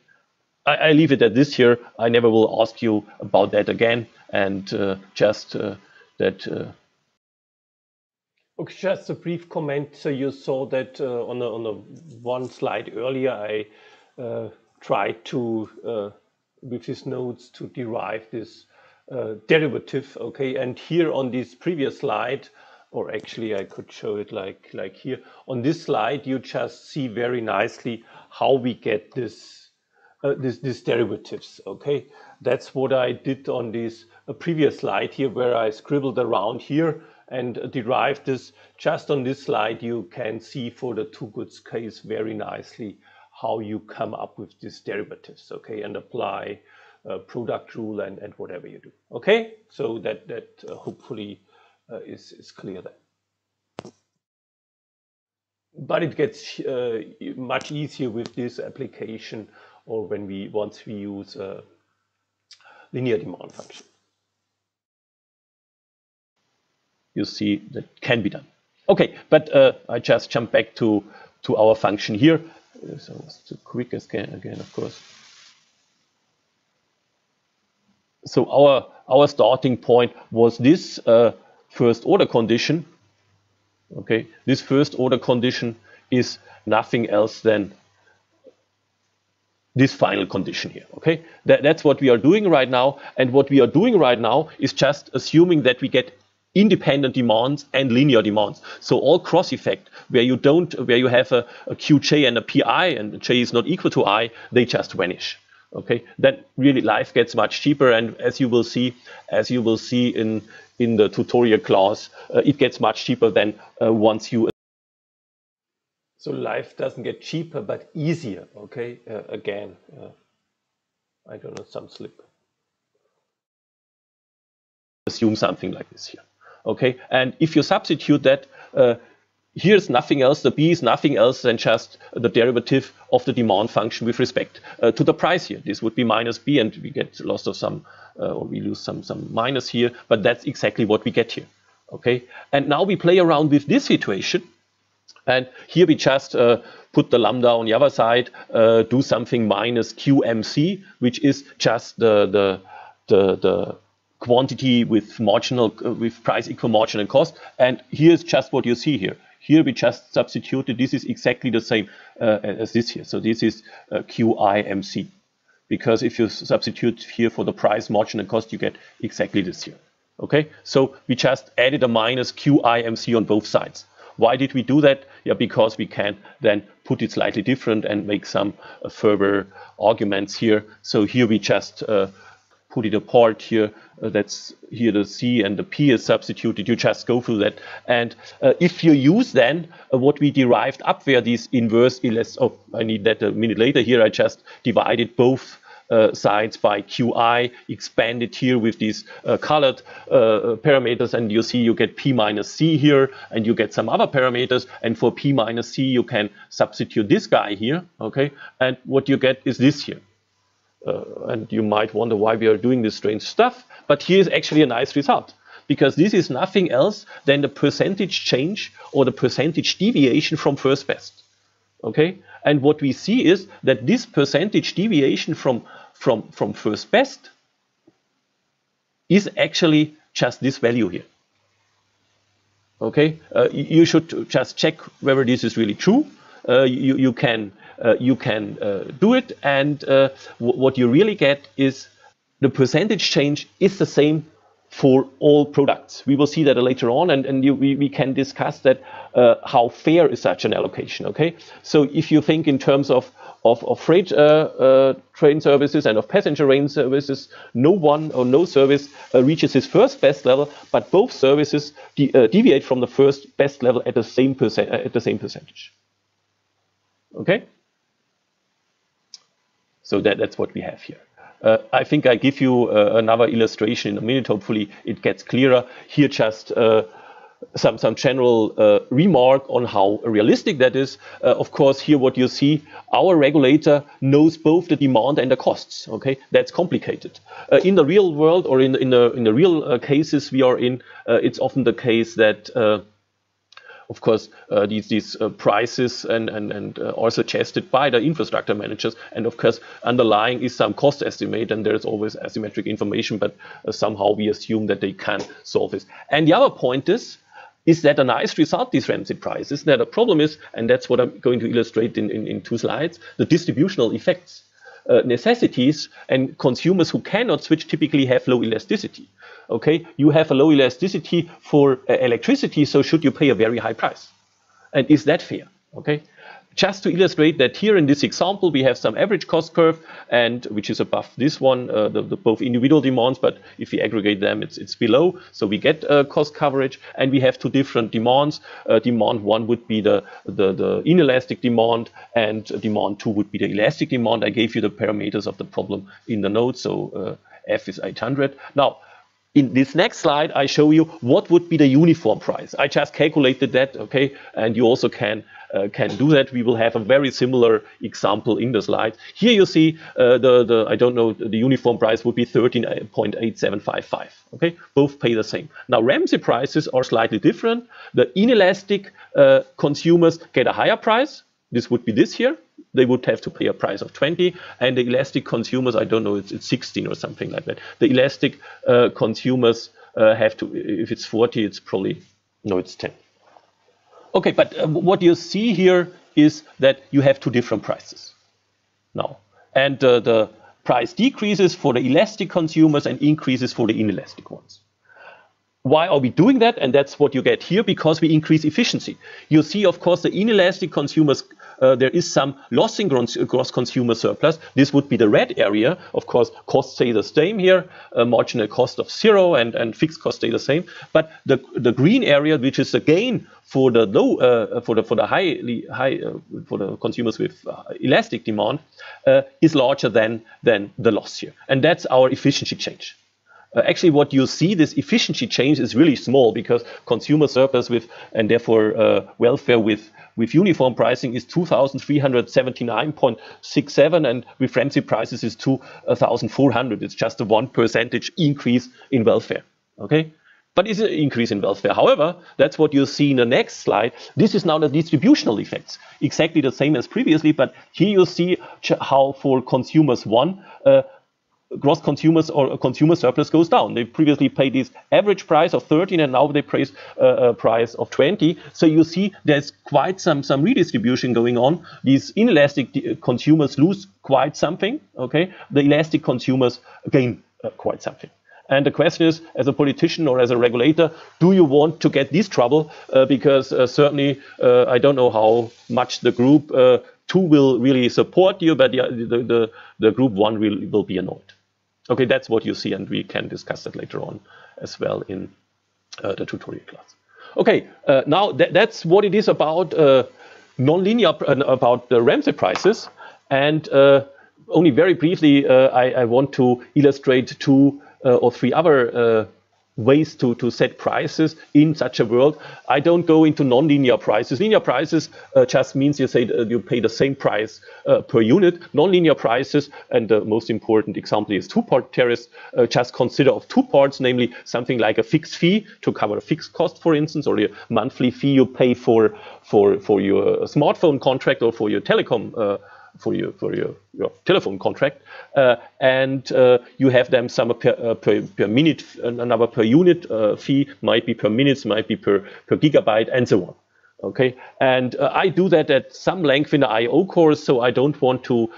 I leave it at this here. I never will ask you about that again, and just that. Okay, just a brief comment. So you saw that on the one slide earlier, I tried to with his notes to derive this derivative. Okay, and here on this previous slide, or actually I could show it like here on this slide, you just see very nicely how we get this these derivatives. Okay, that's what I did on this previous slide here, where I scribbled around here and derived this. Just on this slide, you can see for the two goods case very nicely how you come up with these derivatives, okay, and apply product rule and whatever you do. Okay, so that hopefully is clear then. But it gets much easier with this application, or once we use a linear demand function. You see that can be done. Okay, but I just jump back to our function here. So it's too quick again, of course. So our starting point was this first order condition. Okay, this first order condition is nothing else than this final condition here. Okay, that's what we are doing right now, and what we are doing right now is just assuming that we get independent demands and linear demands. So all cross effect where you have a Qj and a Pi, and J is not equal to I, they just vanish. Okay, then really life gets much cheaper, and as you will see in the tutorial class, it gets much cheaper than once you. So life doesn't get cheaper, but easier. Okay, again, I don't know, some slip. Assume something like this here. Okay, and if you substitute that, here's nothing else, the B is nothing else than just the derivative of the demand function with respect to the price here. This would be minus B, and we get lost of some, or we lose some minus here, but that's exactly what we get here. Okay, and now we play around with this situation, and here we just put the lambda on the other side, do something minus QMC, which is just the quantity with price equal marginal cost. And here's just what you see here. Here we just substituted, this is exactly the same as this here. So this is QIMC, because if you substitute here for the price marginal cost, you get exactly this here. Okay, so we just added a minus QIMC on both sides. Why did we do that? Yeah, because we can then put it slightly different and make some further arguments here. So here we just put it apart here. That's here the C and the P is substituted. You just go through that. And if you use then what we derived up where these inverse oh, I need that a minute later. Here I just divided both sides by Qi, expanded here with these colored parameters, and you see you get P minus C here, and you get some other parameters, and for P minus C you can substitute this guy here, okay, and what you get is this here. And you might wonder why we are doing this strange stuff, but here's actually a nice result, because this is nothing else than the percentage change or the percentage deviation from first best. Okay, and what we see is that this percentage deviation from first best is actually just this value here. Okay, you should just check whether this is really true. You can do it, and what you really get is the percentage change is the same for all products. We will see that later on, and we can discuss that how fair is such an allocation. Okay, so if you think in terms of freight train services and of passenger rail services, no one or no service reaches its first best level, but both services deviate from the first best level at the same percentage. Okay, so that's what we have here. I think I give you another illustration in a minute. Hopefully it gets clearer. Here just some general remark on how realistic that is. Of course, here what you see, our regulator knows both the demand and the costs. Okay, that's complicated. In the real world or in the real cases we are in, it's often the case that of course, these prices and are suggested by the infrastructure managers, and of course, underlying is some cost estimate, and there's always asymmetric information, but somehow we assume that they can solve this. And the other point is that a nice result, these Ramsey prices? Now the problem is, and that's what I'm going to illustrate in 2 slides, the distributional effects. Necessities and consumers who cannot switch typically have low elasticity. Okay, you have a low elasticity for electricity, so should you pay a very high price? And is that fair? Okay, just to illustrate that here in this example, we have some average cost curve, and which is above this one, the both individual demands, but if we aggregate them, it's below. So we get cost coverage, and we have 2 different demands. Demand 1 would be the inelastic demand, and demand 2 would be the elastic demand. I gave you the parameters of the problem in the notes, so F is 800. Now, in this next slide, I show you what would be the uniform price. I just calculated that, okay, and you also can do that. We will have a very similar example in the slide. Here you see I don't know, the uniform price would be 13.8755. Okay, both pay the same. Now Ramsey prices are slightly different. The inelastic consumers get a higher price. This would be this here. They would have to pay a price of 20, and the elastic consumers, I don't know, it's 16 or something like that. The elastic consumers have to, if it's 40, it's probably, no, it's 10. Okay, but what you see here is that you have 2 different prices now, and the price decreases for the elastic consumers and increases for the inelastic ones. Why are we doing that? And that's what you get here, because we increase efficiency. You see, of course, the inelastic consumers, there is some loss in gross consumer surplus. This would be the red area. Of course, costs stay the same here, marginal cost of 0, and fixed costs stay the same. But the green area, which is the gain for the low, for the consumers with elastic demand, is larger than the loss here, and that's our efficiency change. Actually, what you see, this efficiency change is really small, because consumer surplus with, and therefore welfare with uniform pricing is 2,379.67, and with Ramsey prices is 2,400. It's just a 1% increase in welfare. Okay, but it's an increase in welfare. However, that's what you see in the next slide. This is now the distributional effects, exactly the same as previously, but here you see how for consumers 1, gross consumers or consumer surplus goes down. They previously paid this average price of 13, and now they pay a price of 20. So you see there's quite some redistribution going on. These inelastic consumers lose quite something. Okay, the elastic consumers gain quite something. And the question is, as a politician or as a regulator, do you want to get this trouble? Because certainly, I don't know how much the group 2 will really support you, but the group 1 will be annoyed. Okay, that's what you see, and we can discuss that later on as well in the tutorial class. Okay, now that's what it is about nonlinear, about the Ramsey prices. And only very briefly, I want to illustrate 2 or 3 other ways to set prices in such a world. I don't go into non-linear prices. Linear prices just means you say you pay the same price per unit. Non-linear prices, and the most important example is 2-part tariffs, just consider of 2 parts, namely something like a fixed fee to cover a fixed cost, for instance, or a monthly fee you pay for your smartphone contract or for your telecom for your telephone contract, and you have them some per minute, another per unit fee, might be per minutes, might be per gigabyte, and so on. Okay, and I do that at some length in the IO course, so I don't want to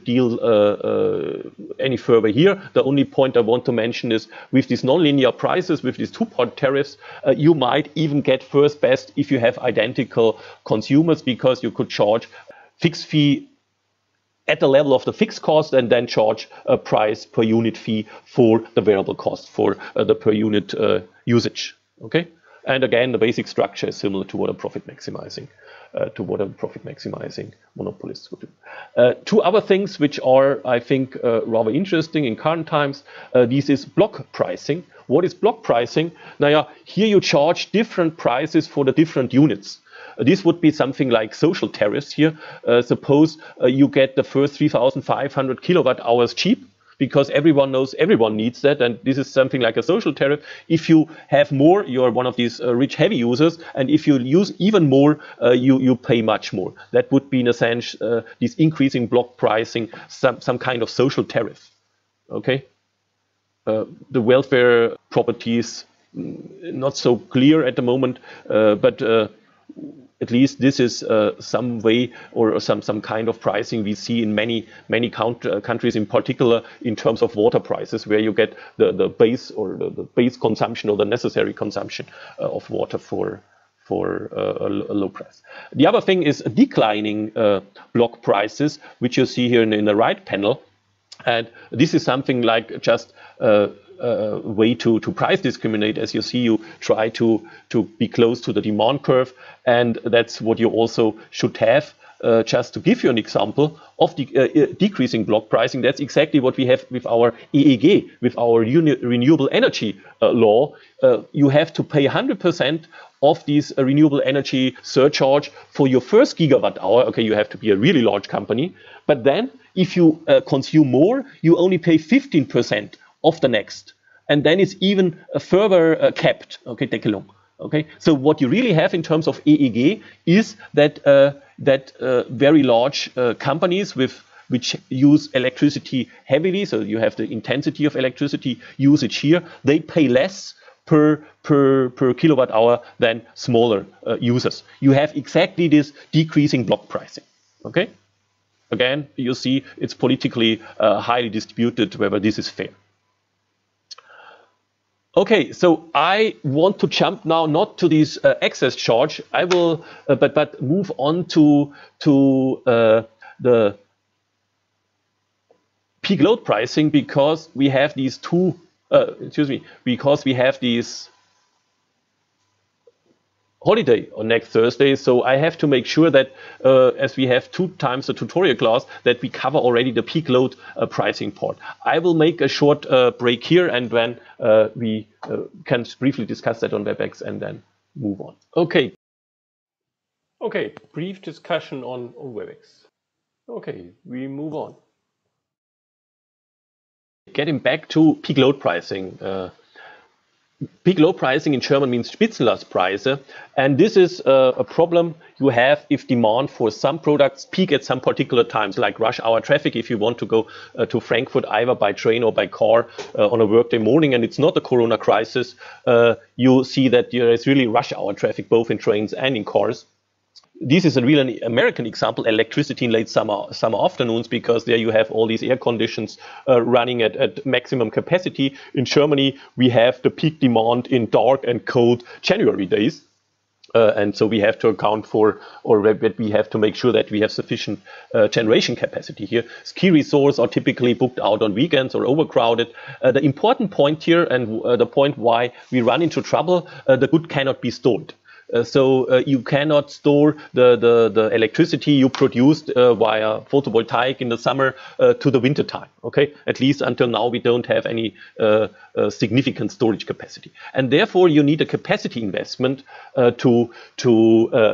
deal any further here. The only point I want to mention is with these nonlinear prices, with these 2-part tariffs, you might even get first best if you have identical consumers, because you could charge fixed fee at the level of the fixed cost and then charge a price per unit fee for the variable cost, for the per unit usage. Okay, and again, the basic structure is similar to what a profit maximizing monopolists would do. 2 other things which are, I think, rather interesting in current times. This is block pricing. What is block pricing? Now, here you charge different prices for the different units. This would be something like social tariffs here. Suppose you get the first 3,500 kilowatt hours cheap, because everyone knows everyone needs that, and this is something like a social tariff. If you have more, you're one of these rich heavy users, and if you use even more, you pay much more. That would be in a sense this increasing block pricing, some kind of social tariff. Okay, the welfare properties not so clear at the moment, but at least this is some way or some kind of pricing we see in many countries, in particular in terms of water prices, where you get the base or the base consumption or the necessary consumption of water for a low price. The other thing is declining block prices, which you see here in the right panel, and this is something like just way to price discriminate. As you see, you try to be close to the demand curve, and that's what you also should have. Just to give you an example of the decreasing block pricing, that's exactly what we have with our EEG, with our renewable energy law. You have to pay 100% of this renewable energy surcharge for your first gigawatt hour. Okay, you have to be a really large company, but then if you consume more, you only pay 15% of the next, and then it's even further capped. Okay, take a look. Okay, so what you really have in terms of EEG is that very large companies which use electricity heavily, so you have the intensity of electricity usage here, they pay less per kilowatt hour than smaller users. You have exactly this decreasing block pricing. Okay, again, you see it's politically highly disputed whether this is fair. Okay, so I want to jump now not to this excess charge. I will, but move on to the peak load pricing, because we have these because we have these holiday on next Thursday, so I have to make sure that as we have 2 times the tutorial class, that we cover already the peak load pricing part. I will make a short break here, and then we can briefly discuss that on Webex and then move on. Okay. Okay, brief discussion on Webex. Okay, we move on. Getting back to peak load pricing. Peak load pricing in German means Spitzenlastpreise, and this is a problem you have if demand for some products peak at some particular times, like rush hour traffic. If you want to go to Frankfurt either by train or by car on a workday morning, and it's not a corona crisis, you see that there is really rush hour traffic both in trains and in cars. this is a real American example, electricity in late summer afternoons, because there you have all these air conditions running at maximum capacity. In Germany, we have the peak demand in dark and cold January days. And so we have to account for, or we have to make sure that we have sufficient generation capacity here. Ski resorts are typically booked out on weekends or overcrowded. The important point here, and the point why we run into trouble, the good cannot be stored. So you cannot store the electricity you produced via photovoltaic in the summer to the winter time. Okay, at least until now we don't have any significant storage capacity, and therefore you need a capacity investment to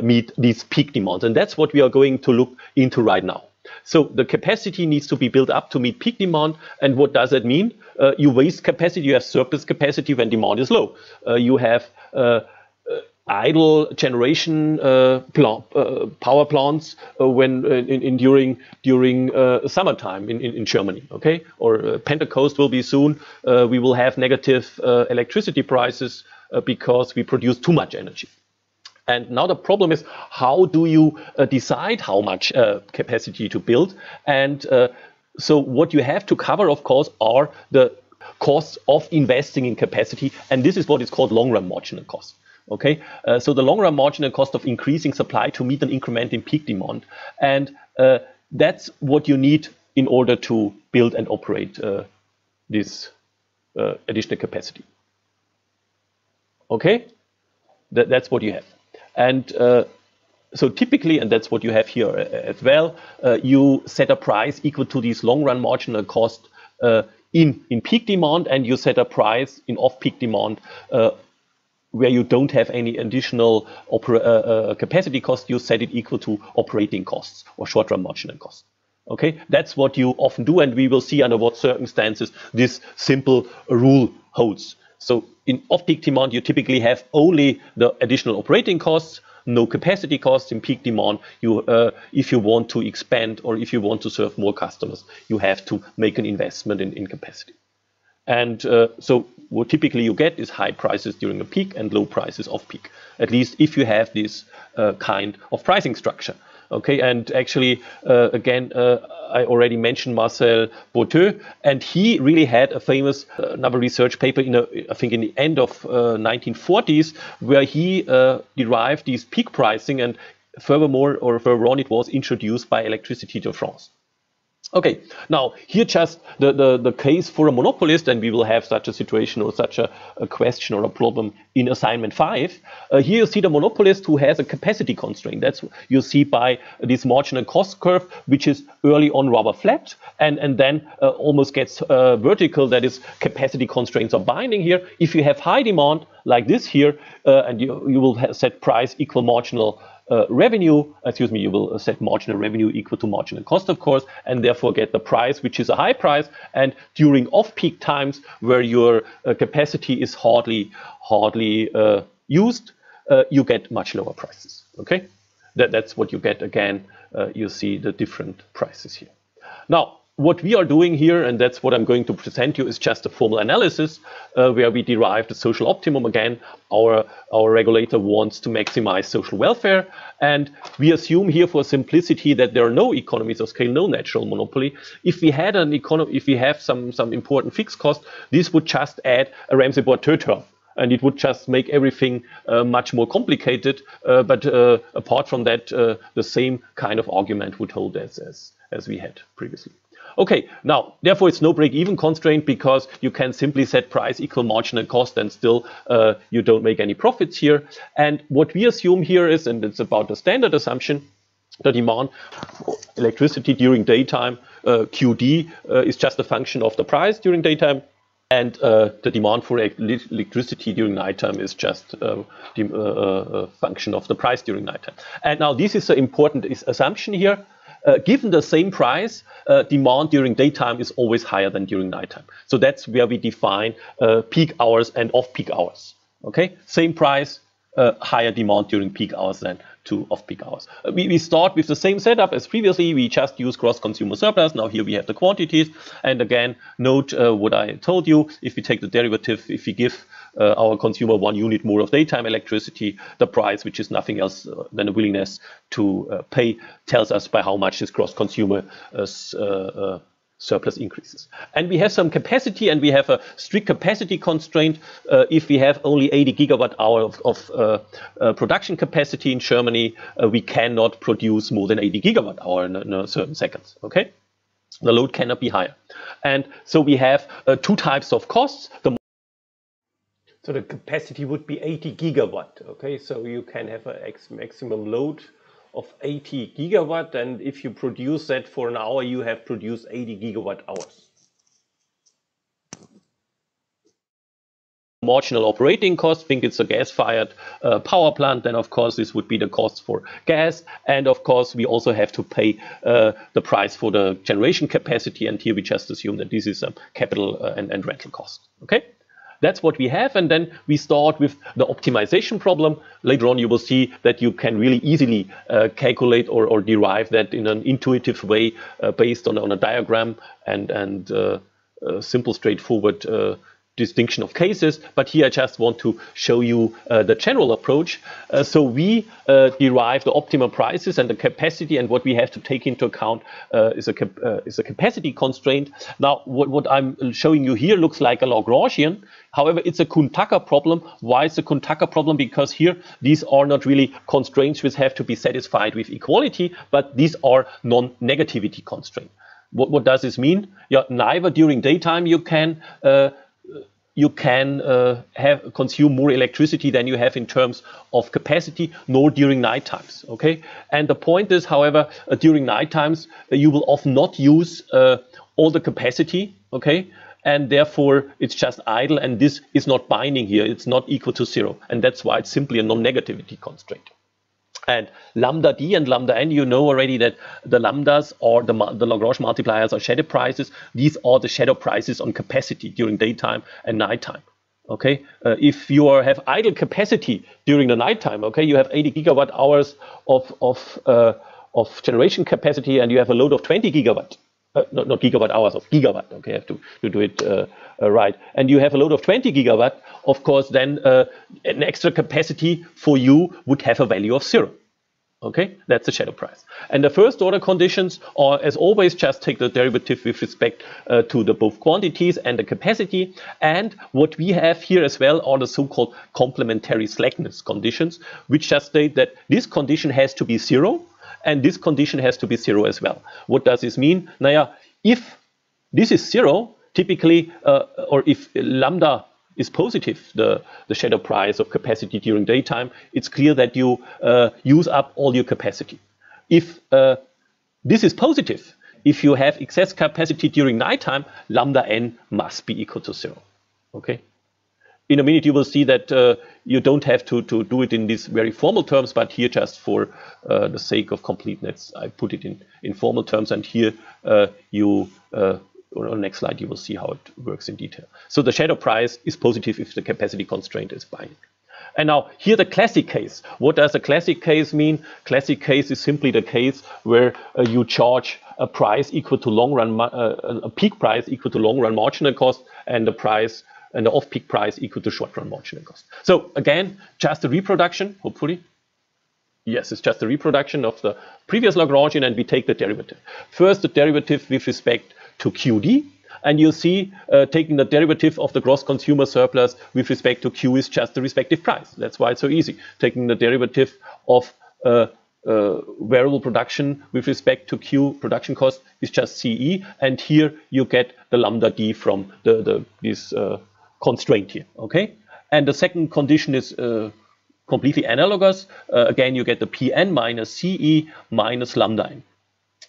meet these peak demands, and that's what we are going to look into right now. So the capacity needs to be built up to meet peak demand, and what does that mean? You waste capacity, you have surplus capacity when demand is low. You have idle generation power plants during summertime in Germany, okay? Or Pentecost will be soon. We will have negative electricity prices because we produce too much energy. And now the problem is, how do you decide how much capacity to build? And so what you have to cover, of course, are the costs of investing in capacity, and this is what is called long-run marginal cost. Okay, so the long-run marginal cost of increasing supply to meet an increment in peak demand, and that's what you need in order to build and operate this additional capacity. Okay, that's what you have, and so typically, and that's what you have here as well, you set a price equal to these long-run marginal cost in peak demand, and you set a price in off-peak demand where you don't have any additional capacity cost. You set it equal to operating costs or short-run marginal costs. Okay, that's what you often do, and we will see under what circumstances this simple rule holds. So in off-peak demand, you typically have only the additional operating costs, no capacity costs. In peak demand, if you want to expand or if you want to serve more customers, you have to make an investment in capacity. And so what typically you get is high prices during a peak and low prices off peak, at least if you have this kind of pricing structure. Okay, and actually, again, I already mentioned Ramsey-Boiteux, and he really had a famous another research paper I think in the end of 1940s, where he derived these peak pricing, and furthermore on it was introduced by Electricité de France. Okay, now here just the case for a monopolist, and we will have such a situation or such a question or a problem in assignment 5. Here you see the monopolist who has a capacity constraint. That's you see by this marginal cost curve, which is early on rather flat and then almost gets vertical. That is, capacity constraints are binding here. If you have high demand like this here, and you will set price equal marginal revenue, you will set marginal revenue equal to marginal cost, of course, and therefore get the price, which is a high price. And during off-peak times, where your capacity is hardly used, you get much lower prices. Okay, that's what you get. Again, you see the different prices here. Now, what we are doing here, and that's what I'm going to present you, is just a formal analysis where we derive the social optimum. Again, our regulator wants to maximize social welfare, and we assume here for simplicity that there are no economies of scale, no natural monopoly. If we had if we have some important fixed cost, this would just add a Ramsey-Boiteux term, and it would just make everything much more complicated. But apart from that, the same kind of argument would hold as we had previously. Okay, now, therefore, it's no break-even constraint, because you can simply set price equal marginal cost and still you don't make any profits here. And what we assume here is, and it's about the standard assumption, the demand for electricity during daytime, QD, is just a function of the price during daytime. And the demand for electricity during nighttime is just a function of the price during nighttime. And now this is an important assumption here. Given the same price, demand during daytime is always higher than during nighttime. So that's where we define peak hours and off-peak hours. Okay, same price, higher demand during peak hours than to off-peak hours. We start with the same setup as previously. We just use gross consumer surplus. Now here we have the quantities. And again, note what I told you. If we take the derivative, if we give our consumer 1 unit more of daytime electricity, the price, which is nothing else than a willingness to pay, tells us by how much this gross consumer surplus increases. And we have some capacity, and we have a strict capacity constraint. If we have only 80 gigawatt hour of production capacity in Germany, we cannot produce more than 80 gigawatt hour in a certain seconds. Okay, the load cannot be higher, and so we have two types of costs. So the capacity would be 80 gigawatt. Okay, so you can have a maximum load of 80 gigawatt, and if you produce that for an hour, you have produced 80 gigawatt hours. Marginal operating cost, think it's a gas-fired power plant, then of course this would be the cost for gas, and of course we also have to pay the price for the generation capacity, and here we just assume that this is a capital and rental cost. Okay, that's what we have, and then we start with the optimization problem. Later on you will see that you can really easily calculate or derive that in an intuitive way based on a diagram and simple, straightforward distinction of cases, but here I just want to show you the general approach. So we derive the optimum prices and the capacity, and what we have to take into account is a capacity constraint. Now, what I'm showing you here looks like a Lagrangian. However, it's a Kuhn-Tucker problem. Why is a Kuhn-Tucker problem? Because here these are not really constraints which have to be satisfied with equality, but these are non-negativity constraints. What does this mean? Yeah, neither during daytime you can consume more electricity than you have in terms of capacity, nor during night times. Okay, and the point is, however, during night times you will often not use all the capacity. Okay, and therefore it's just idle, and this is not binding here. It's not equal to 0, and that's why it's simply a non-negativity constraint. And lambda d and lambda n, you know already that the lambdas or the Lagrange multipliers are shadow prices. These are the shadow prices on capacity during daytime and nighttime. Okay, if you have idle capacity during the nighttime, okay, you have 80 gigawatt hours of generation capacity, and you have a load of 20 gigawatt. Not gigawatt hours, of gigawatt. Okay, I have to do it right. And you have a load of 20 gigawatt. Of course, then an extra capacity for you would have a value of 0. Okay, that's the shadow price. And the first order conditions are, as always, just take the derivative with respect to the both quantities and the capacity. And what we have here as well are the so-called complementary slackness conditions, which just state that this condition has to be 0. And this condition has to be 0 as well. What does this mean? Now, if this is 0, typically, or if lambda is positive, the shadow price of capacity during daytime, it's clear that you use up all your capacity. If this is positive, if you have excess capacity during nighttime, lambda n must be equal to 0. Okay. In a minute, you will see that you don't have to do it in these very formal terms, but here, just for the sake of completeness, I put it in formal terms. And here, or on the next slide, you will see how it works in detail. So the shadow price is positive if the capacity constraint is binding. And now, here the classic case. What does a classic case mean? Classic case is simply the case where you charge a price equal to long-run, a peak price equal to long-run marginal cost, and the price and the off-peak price equal to short-run marginal cost. So again, just a reproduction, hopefully. Yes, it's just a reproduction of the previous Lagrangian, and we take the derivative. First, the derivative with respect to QD, and you see taking the derivative of the gross consumer surplus with respect to Q is just the respective price. That's why it's so easy. Taking the derivative of variable production with respect to Q production cost is just CE, and here you get the lambda d from this constraint here. Okay, and the second condition is completely analogous. Again, you get the Pn minus CE minus lambda n.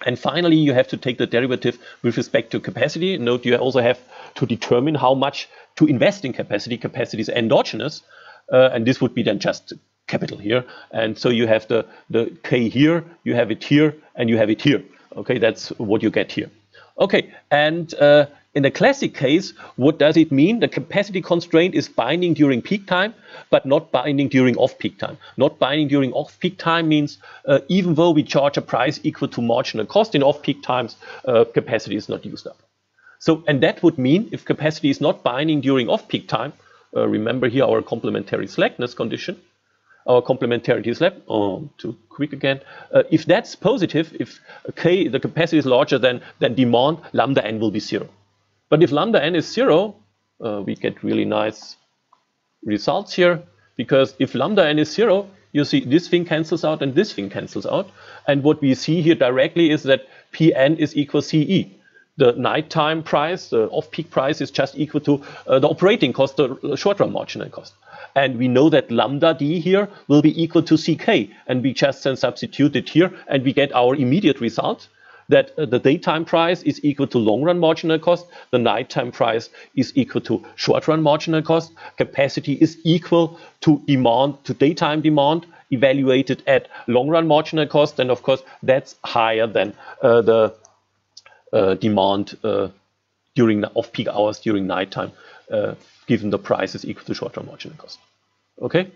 And finally, you have to take the derivative with respect to capacity. Note, you also have to determine how much to invest in capacity. Capacity is endogenous, and this would be then just capital here. And so you have the K here, you have it here, and you have it here. Okay, that's what you get here. Okay, and in the classic case, what does it mean? The capacity constraint is binding during peak time, but not binding during off-peak time. Not binding during off-peak time means even though we charge a price equal to marginal cost in off-peak times, capacity is not used up. So, and that would mean if capacity is not binding during off-peak time, remember here our complementary slackness condition, our complementarity slack, too quick again. If that's positive, if K, the capacity is larger than demand, lambda n will be 0. But if lambda n is 0, we get really nice results here, because if lambda n is 0, you see this thing cancels out and this thing cancels out. And what we see here directly is that Pn is equal CE. The nighttime price, the off-peak price, is just equal to the operating cost, the short-run marginal cost. And we know that lambda d here will be equal to Ck. And we just then substitute it here, and we get our immediate result that the daytime price is equal to long-run marginal cost, the nighttime price is equal to short-run marginal cost, capacity is equal to demand, to daytime demand, evaluated at long-run marginal cost, and of course that's higher than the demand during the off-peak hours during nighttime, given the price is equal to short-run marginal cost. Okay?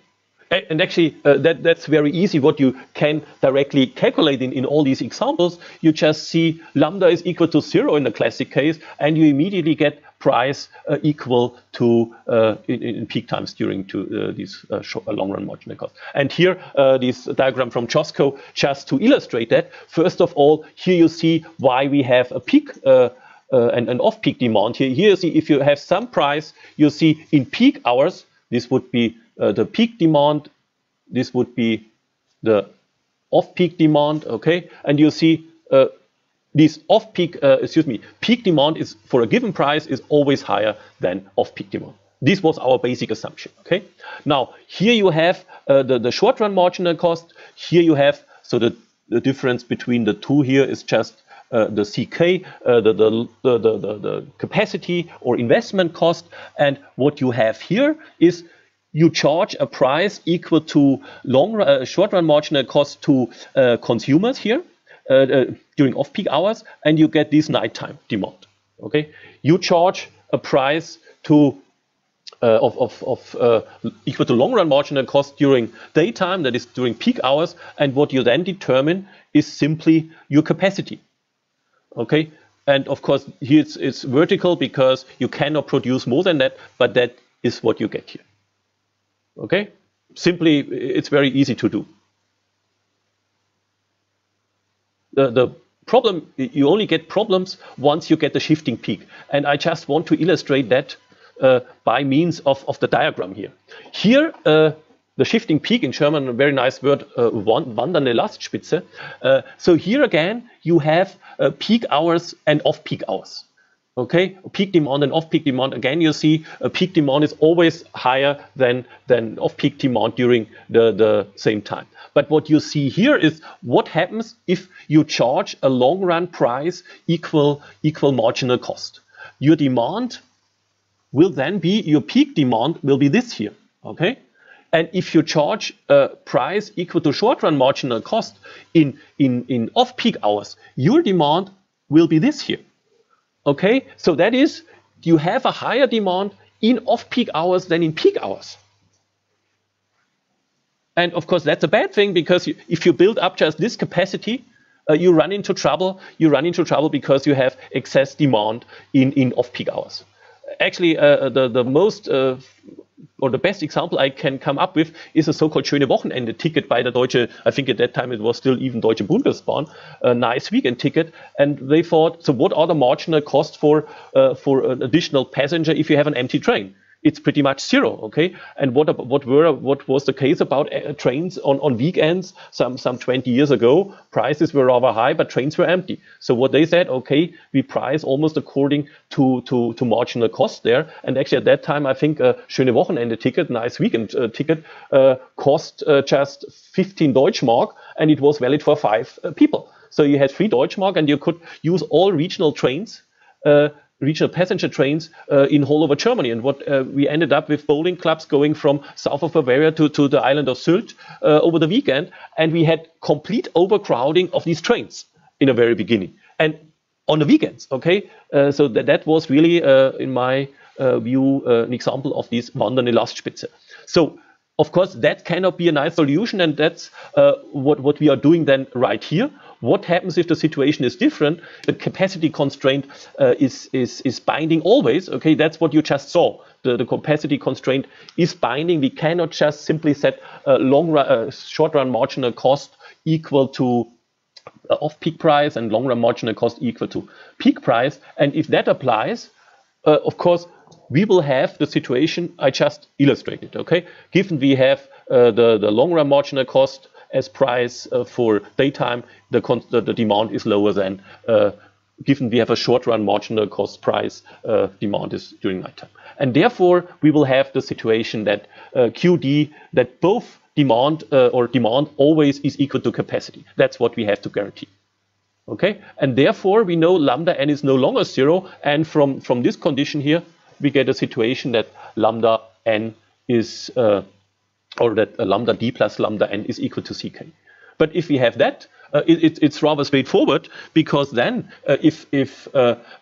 And actually, that's very easy. What you can directly calculate in all these examples, you just see lambda is equal to 0 in the classic case, and you immediately get price equal to in peak times during these long-run marginal costs. And here, this diagram from Josco, just to illustrate that. First of all, here you see why we have a peak and an off-peak demand. Here you see if you have some price, you see in peak hours, this would be the peak demand, this would be the off-peak demand, okay? And you see this off-peak, peak demand is for a given price is always higher than off-peak demand. This was our basic assumption, okay? Now, here you have the short-run marginal cost. Here you have, so the difference between the two here is just the CK, the capacity or investment cost. And what you have here is you charge a price equal to short-run marginal cost to consumers here during off-peak hours, and you get this nighttime demand. Okay, you charge a price to equal to long-run marginal cost during daytime, that is during peak hours, and what you then determine is simply your capacity. Okay, and of course here it's vertical because you cannot produce more than that, but that is what you get here. Okay, simply it's very easy to do. The problem, you only get problems once you get the shifting peak, and I just want to illustrate that by means of the diagram here. Here the shifting peak, in German a very nice word, wandernde Lastspitze. So here again you have peak hours and off-peak hours. Okay, peak demand and off-peak demand. Again, you see peak demand is always higher than off-peak demand during the same time. But what you see here is what happens if you charge a long-run price equal marginal cost. Your demand will then be, your peak demand will be this here. Okay, and if you charge a price equal to short-run marginal cost in off-peak hours, your demand will be this here. Okay, so that is, you have a higher demand in off-peak hours than in peak hours. And of course, that's a bad thing, because if you build up just this capacity, you run into trouble. You run into trouble because you have excess demand in off-peak hours. Actually, the most or the best example I can come up with is a so-called schöne Wochenende ticket by the Deutsche, I think at that time it was still even Deutsche Bundesbahn, a nice weekend ticket. And they thought, so what are the marginal costs for an additional passenger if you have an empty train? It's pretty much 0, okay? And what was the case about trains on weekends some 20 years ago? Prices were rather high, but trains were empty. So what they said, okay, we price almost according to marginal cost there. And actually at that time, I think a schöne Wochenende ticket, nice weekend ticket, cost just 15 Deutschmark, and it was valid for 5 people. So you had 3 Deutschmark, and you could use all regional trains, regional passenger trains in whole over Germany. And what we ended up with bowling clubs going from south of Bavaria to the island of Sylt over the weekend. And we had complete overcrowding of these trains in the very beginning. And on the weekends, okay? So that was really, in my view, an example of this wandernde Lastspitze. So of course, that cannot be a nice solution, and that's what we are doing then right here. What happens if the situation is different? The capacity constraint is binding always. Okay, that's what you just saw. The capacity constraint is binding. We cannot just simply set short-run marginal cost equal to off-peak price and long-run marginal cost equal to peak price. And if that applies, of course, we will have the situation I just illustrated. Okay, given we have the long-run marginal cost as price for daytime, the demand is lower than given we have a short-run marginal cost price, demand is during nighttime. And therefore, we will have the situation that QD, that both demand always is equal to capacity. That's what we have to guarantee. Okay, and therefore we know lambda n is no longer 0, and from this condition here, we get a situation that lambda n is or that lambda d plus lambda n is equal to ck. But if we have that, it's rather straightforward, because then if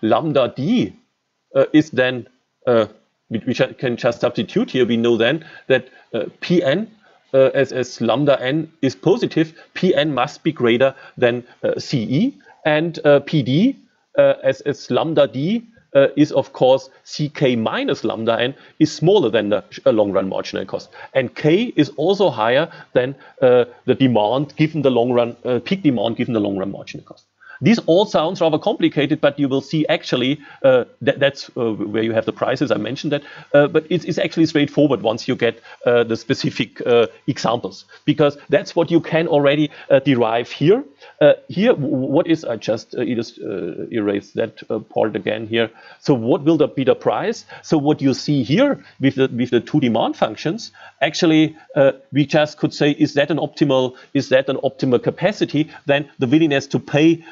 lambda d is then, we can just substitute here, we know then that Pn as lambda n is positive, Pn must be greater than Ce, and Pd as lambda d is of course Ck minus lambda n is smaller than the long run marginal cost, and K is also higher than the demand given the long run peak demand given the long run marginal cost. This all sounds rather complicated, but you will see actually that's where you have the prices. I mentioned that, but it's actually straightforward once you get the specific examples, because that's what you can already derive here. Here, what is, I just erase that part again here. So what will be the price? So what you see here with the two demand functions, actually we just could say, is that an optimal capacity? Then the willingness to pay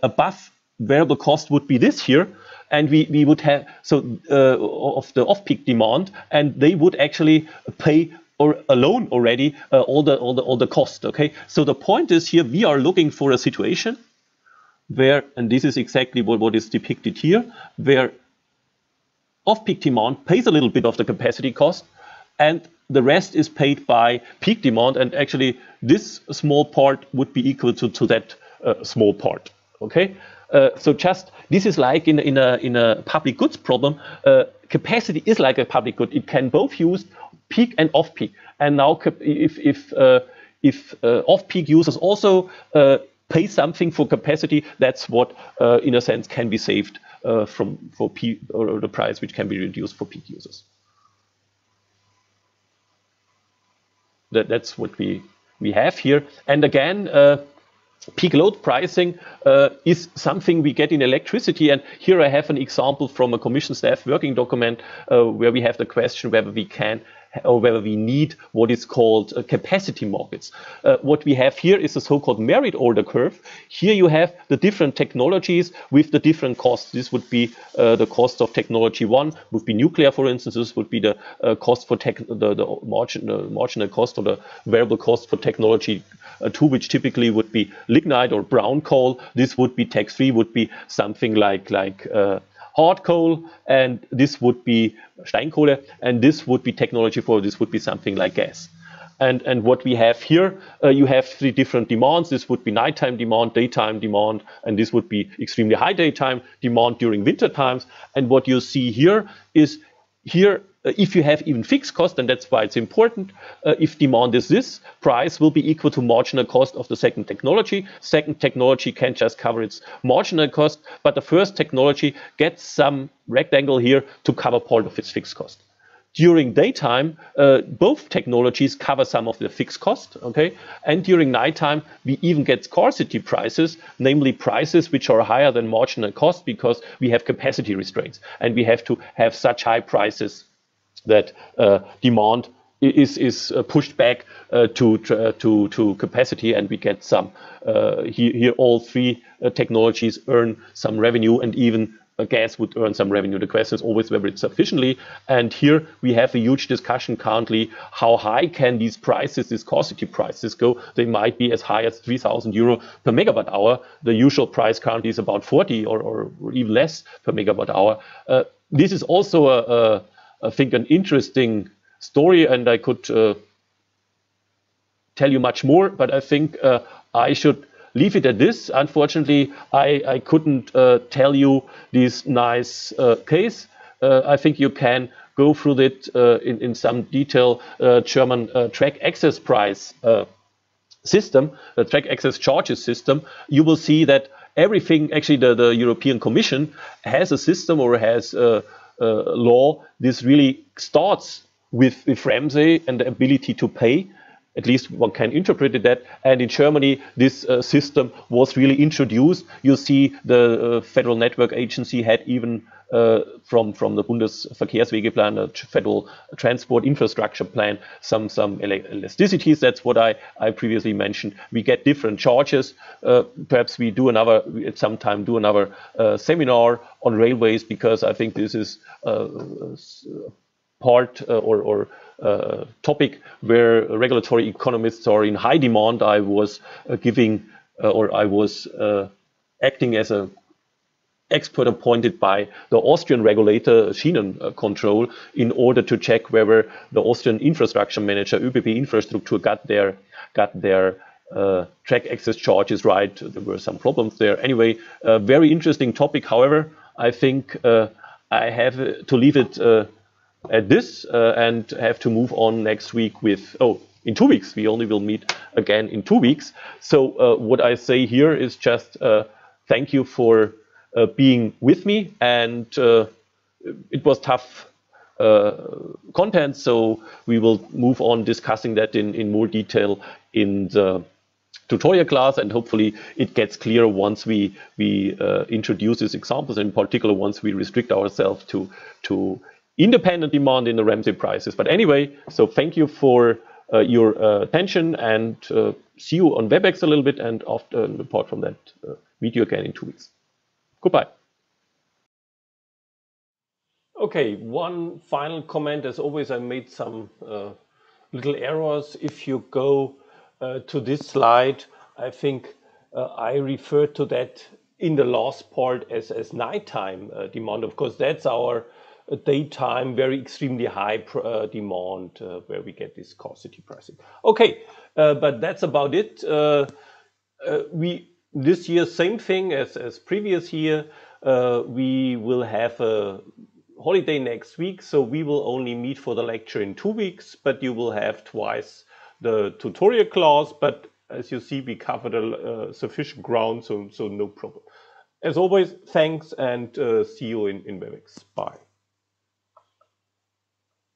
above variable cost would be this here, and we would have of the off-peak demand, and they would actually pay alone already all the cost. Okay, so the point is here we are looking for a situation where, and this is exactly what is depicted here, where off-peak demand pays a little bit of the capacity cost, and the rest is paid by peak demand, and actually this small part would be equal to that small part. Okay, so just this is like in a public goods problem. Capacity is like a public good. It can both use peak and off-peak. And now if off-peak users also pay something for capacity, that's what in a sense can be saved for peak, or the price which can be reduced for peak users. That's what we have here. And again, peak load pricing is something we get in electricity, and here I have an example from a commission staff working document where we have the question whether we can or whether we need what is called capacity markets. What we have here is a so-called merit order curve. Here you have the different technologies with the different costs. This would be the cost of technology 1, would be nuclear, for instance. This would be the cost for the marginal cost or the variable cost for technology 2, which typically would be lignite or brown coal. This would be tax 3, would be something like hard coal, and this would be Steinkohle, and this would be technology 4, this would be something like gas. And what we have here, you have 3 different demands. This would be nighttime demand, daytime demand, and this would be extremely high daytime demand during winter times. And what you see here is if you have even fixed cost, and that's why it's important, if demand is this, price will be equal to marginal cost of the second technology. Second technology can just cover its marginal cost, but the first technology gets some rectangle here to cover part of its fixed cost. During daytime, both technologies cover some of the fixed cost, okay? And during nighttime, we even get scarcity prices, namely prices which are higher than marginal cost, because we have capacity restraints, and we have to have such high prices that demand is pushed back to capacity, and we get some. Here all 3 technologies earn some revenue, and even gas would earn some revenue. The question is always whether it's sufficiently. And here we have a huge discussion currently. How high can these prices, these scarcity prices, go? They might be as high as 3,000 euro per megawatt hour. The usual price currently is about 40 or even less per megawatt hour. This is also I think an interesting story, and I could tell you much more, but I think I should leave it at this. Unfortunately, I couldn't tell you this nice case. I think you can go through it in some detail. German track access price system, the track access charges system. You will see that everything, actually the European Commission has a system or has a law. This really starts with Ramsey and the ability to pay. At least one can interpret it that. And in Germany, this system was really introduced. You see the Federal Network Agency had even from the Bundesverkehrswegeplan, the Federal Transport Infrastructure Plan, some elasticities. That's what I previously mentioned. We get different charges. Perhaps we do at some time do another seminar on railways, because I think this is part or topic where regulatory economists are in high demand. I was acting as an expert appointed by the Austrian regulator Schienenkontroll in order to check whether the Austrian infrastructure manager ÖBB Infrastruktur got their track access charges right. There were some problems there. Anyway, a very interesting topic. However, I think I have to leave it at this and have to move on next week with, in 2 weeks. We only will meet again in 2 weeks. So what I say here is just thank you for being with me, and it was tough content, so we will move on discussing that in more detail in the tutorial class, and hopefully it gets clearer once we introduce these examples, in particular once we restrict ourselves to independent demand in the Ramsey prices. But anyway, so thank you for your attention, and see you on Webex a little bit, and after, apart from that, meet you again in 2 weeks. Goodbye. Okay, one final comment. As always, I made some little errors. If you go to this slide, I think I referred to that in the last part as nighttime demand. Of course, that's our daytime, very extremely high demand where we get this scarcity pricing. Okay, but that's about it. This year, same thing as previous year. We will have a holiday next week, so we will only meet for the lecture in 2 weeks, but you will have twice the tutorial class. But as you see, we covered a sufficient ground, so no problem. As always, thanks, and see you in Webex. Bye.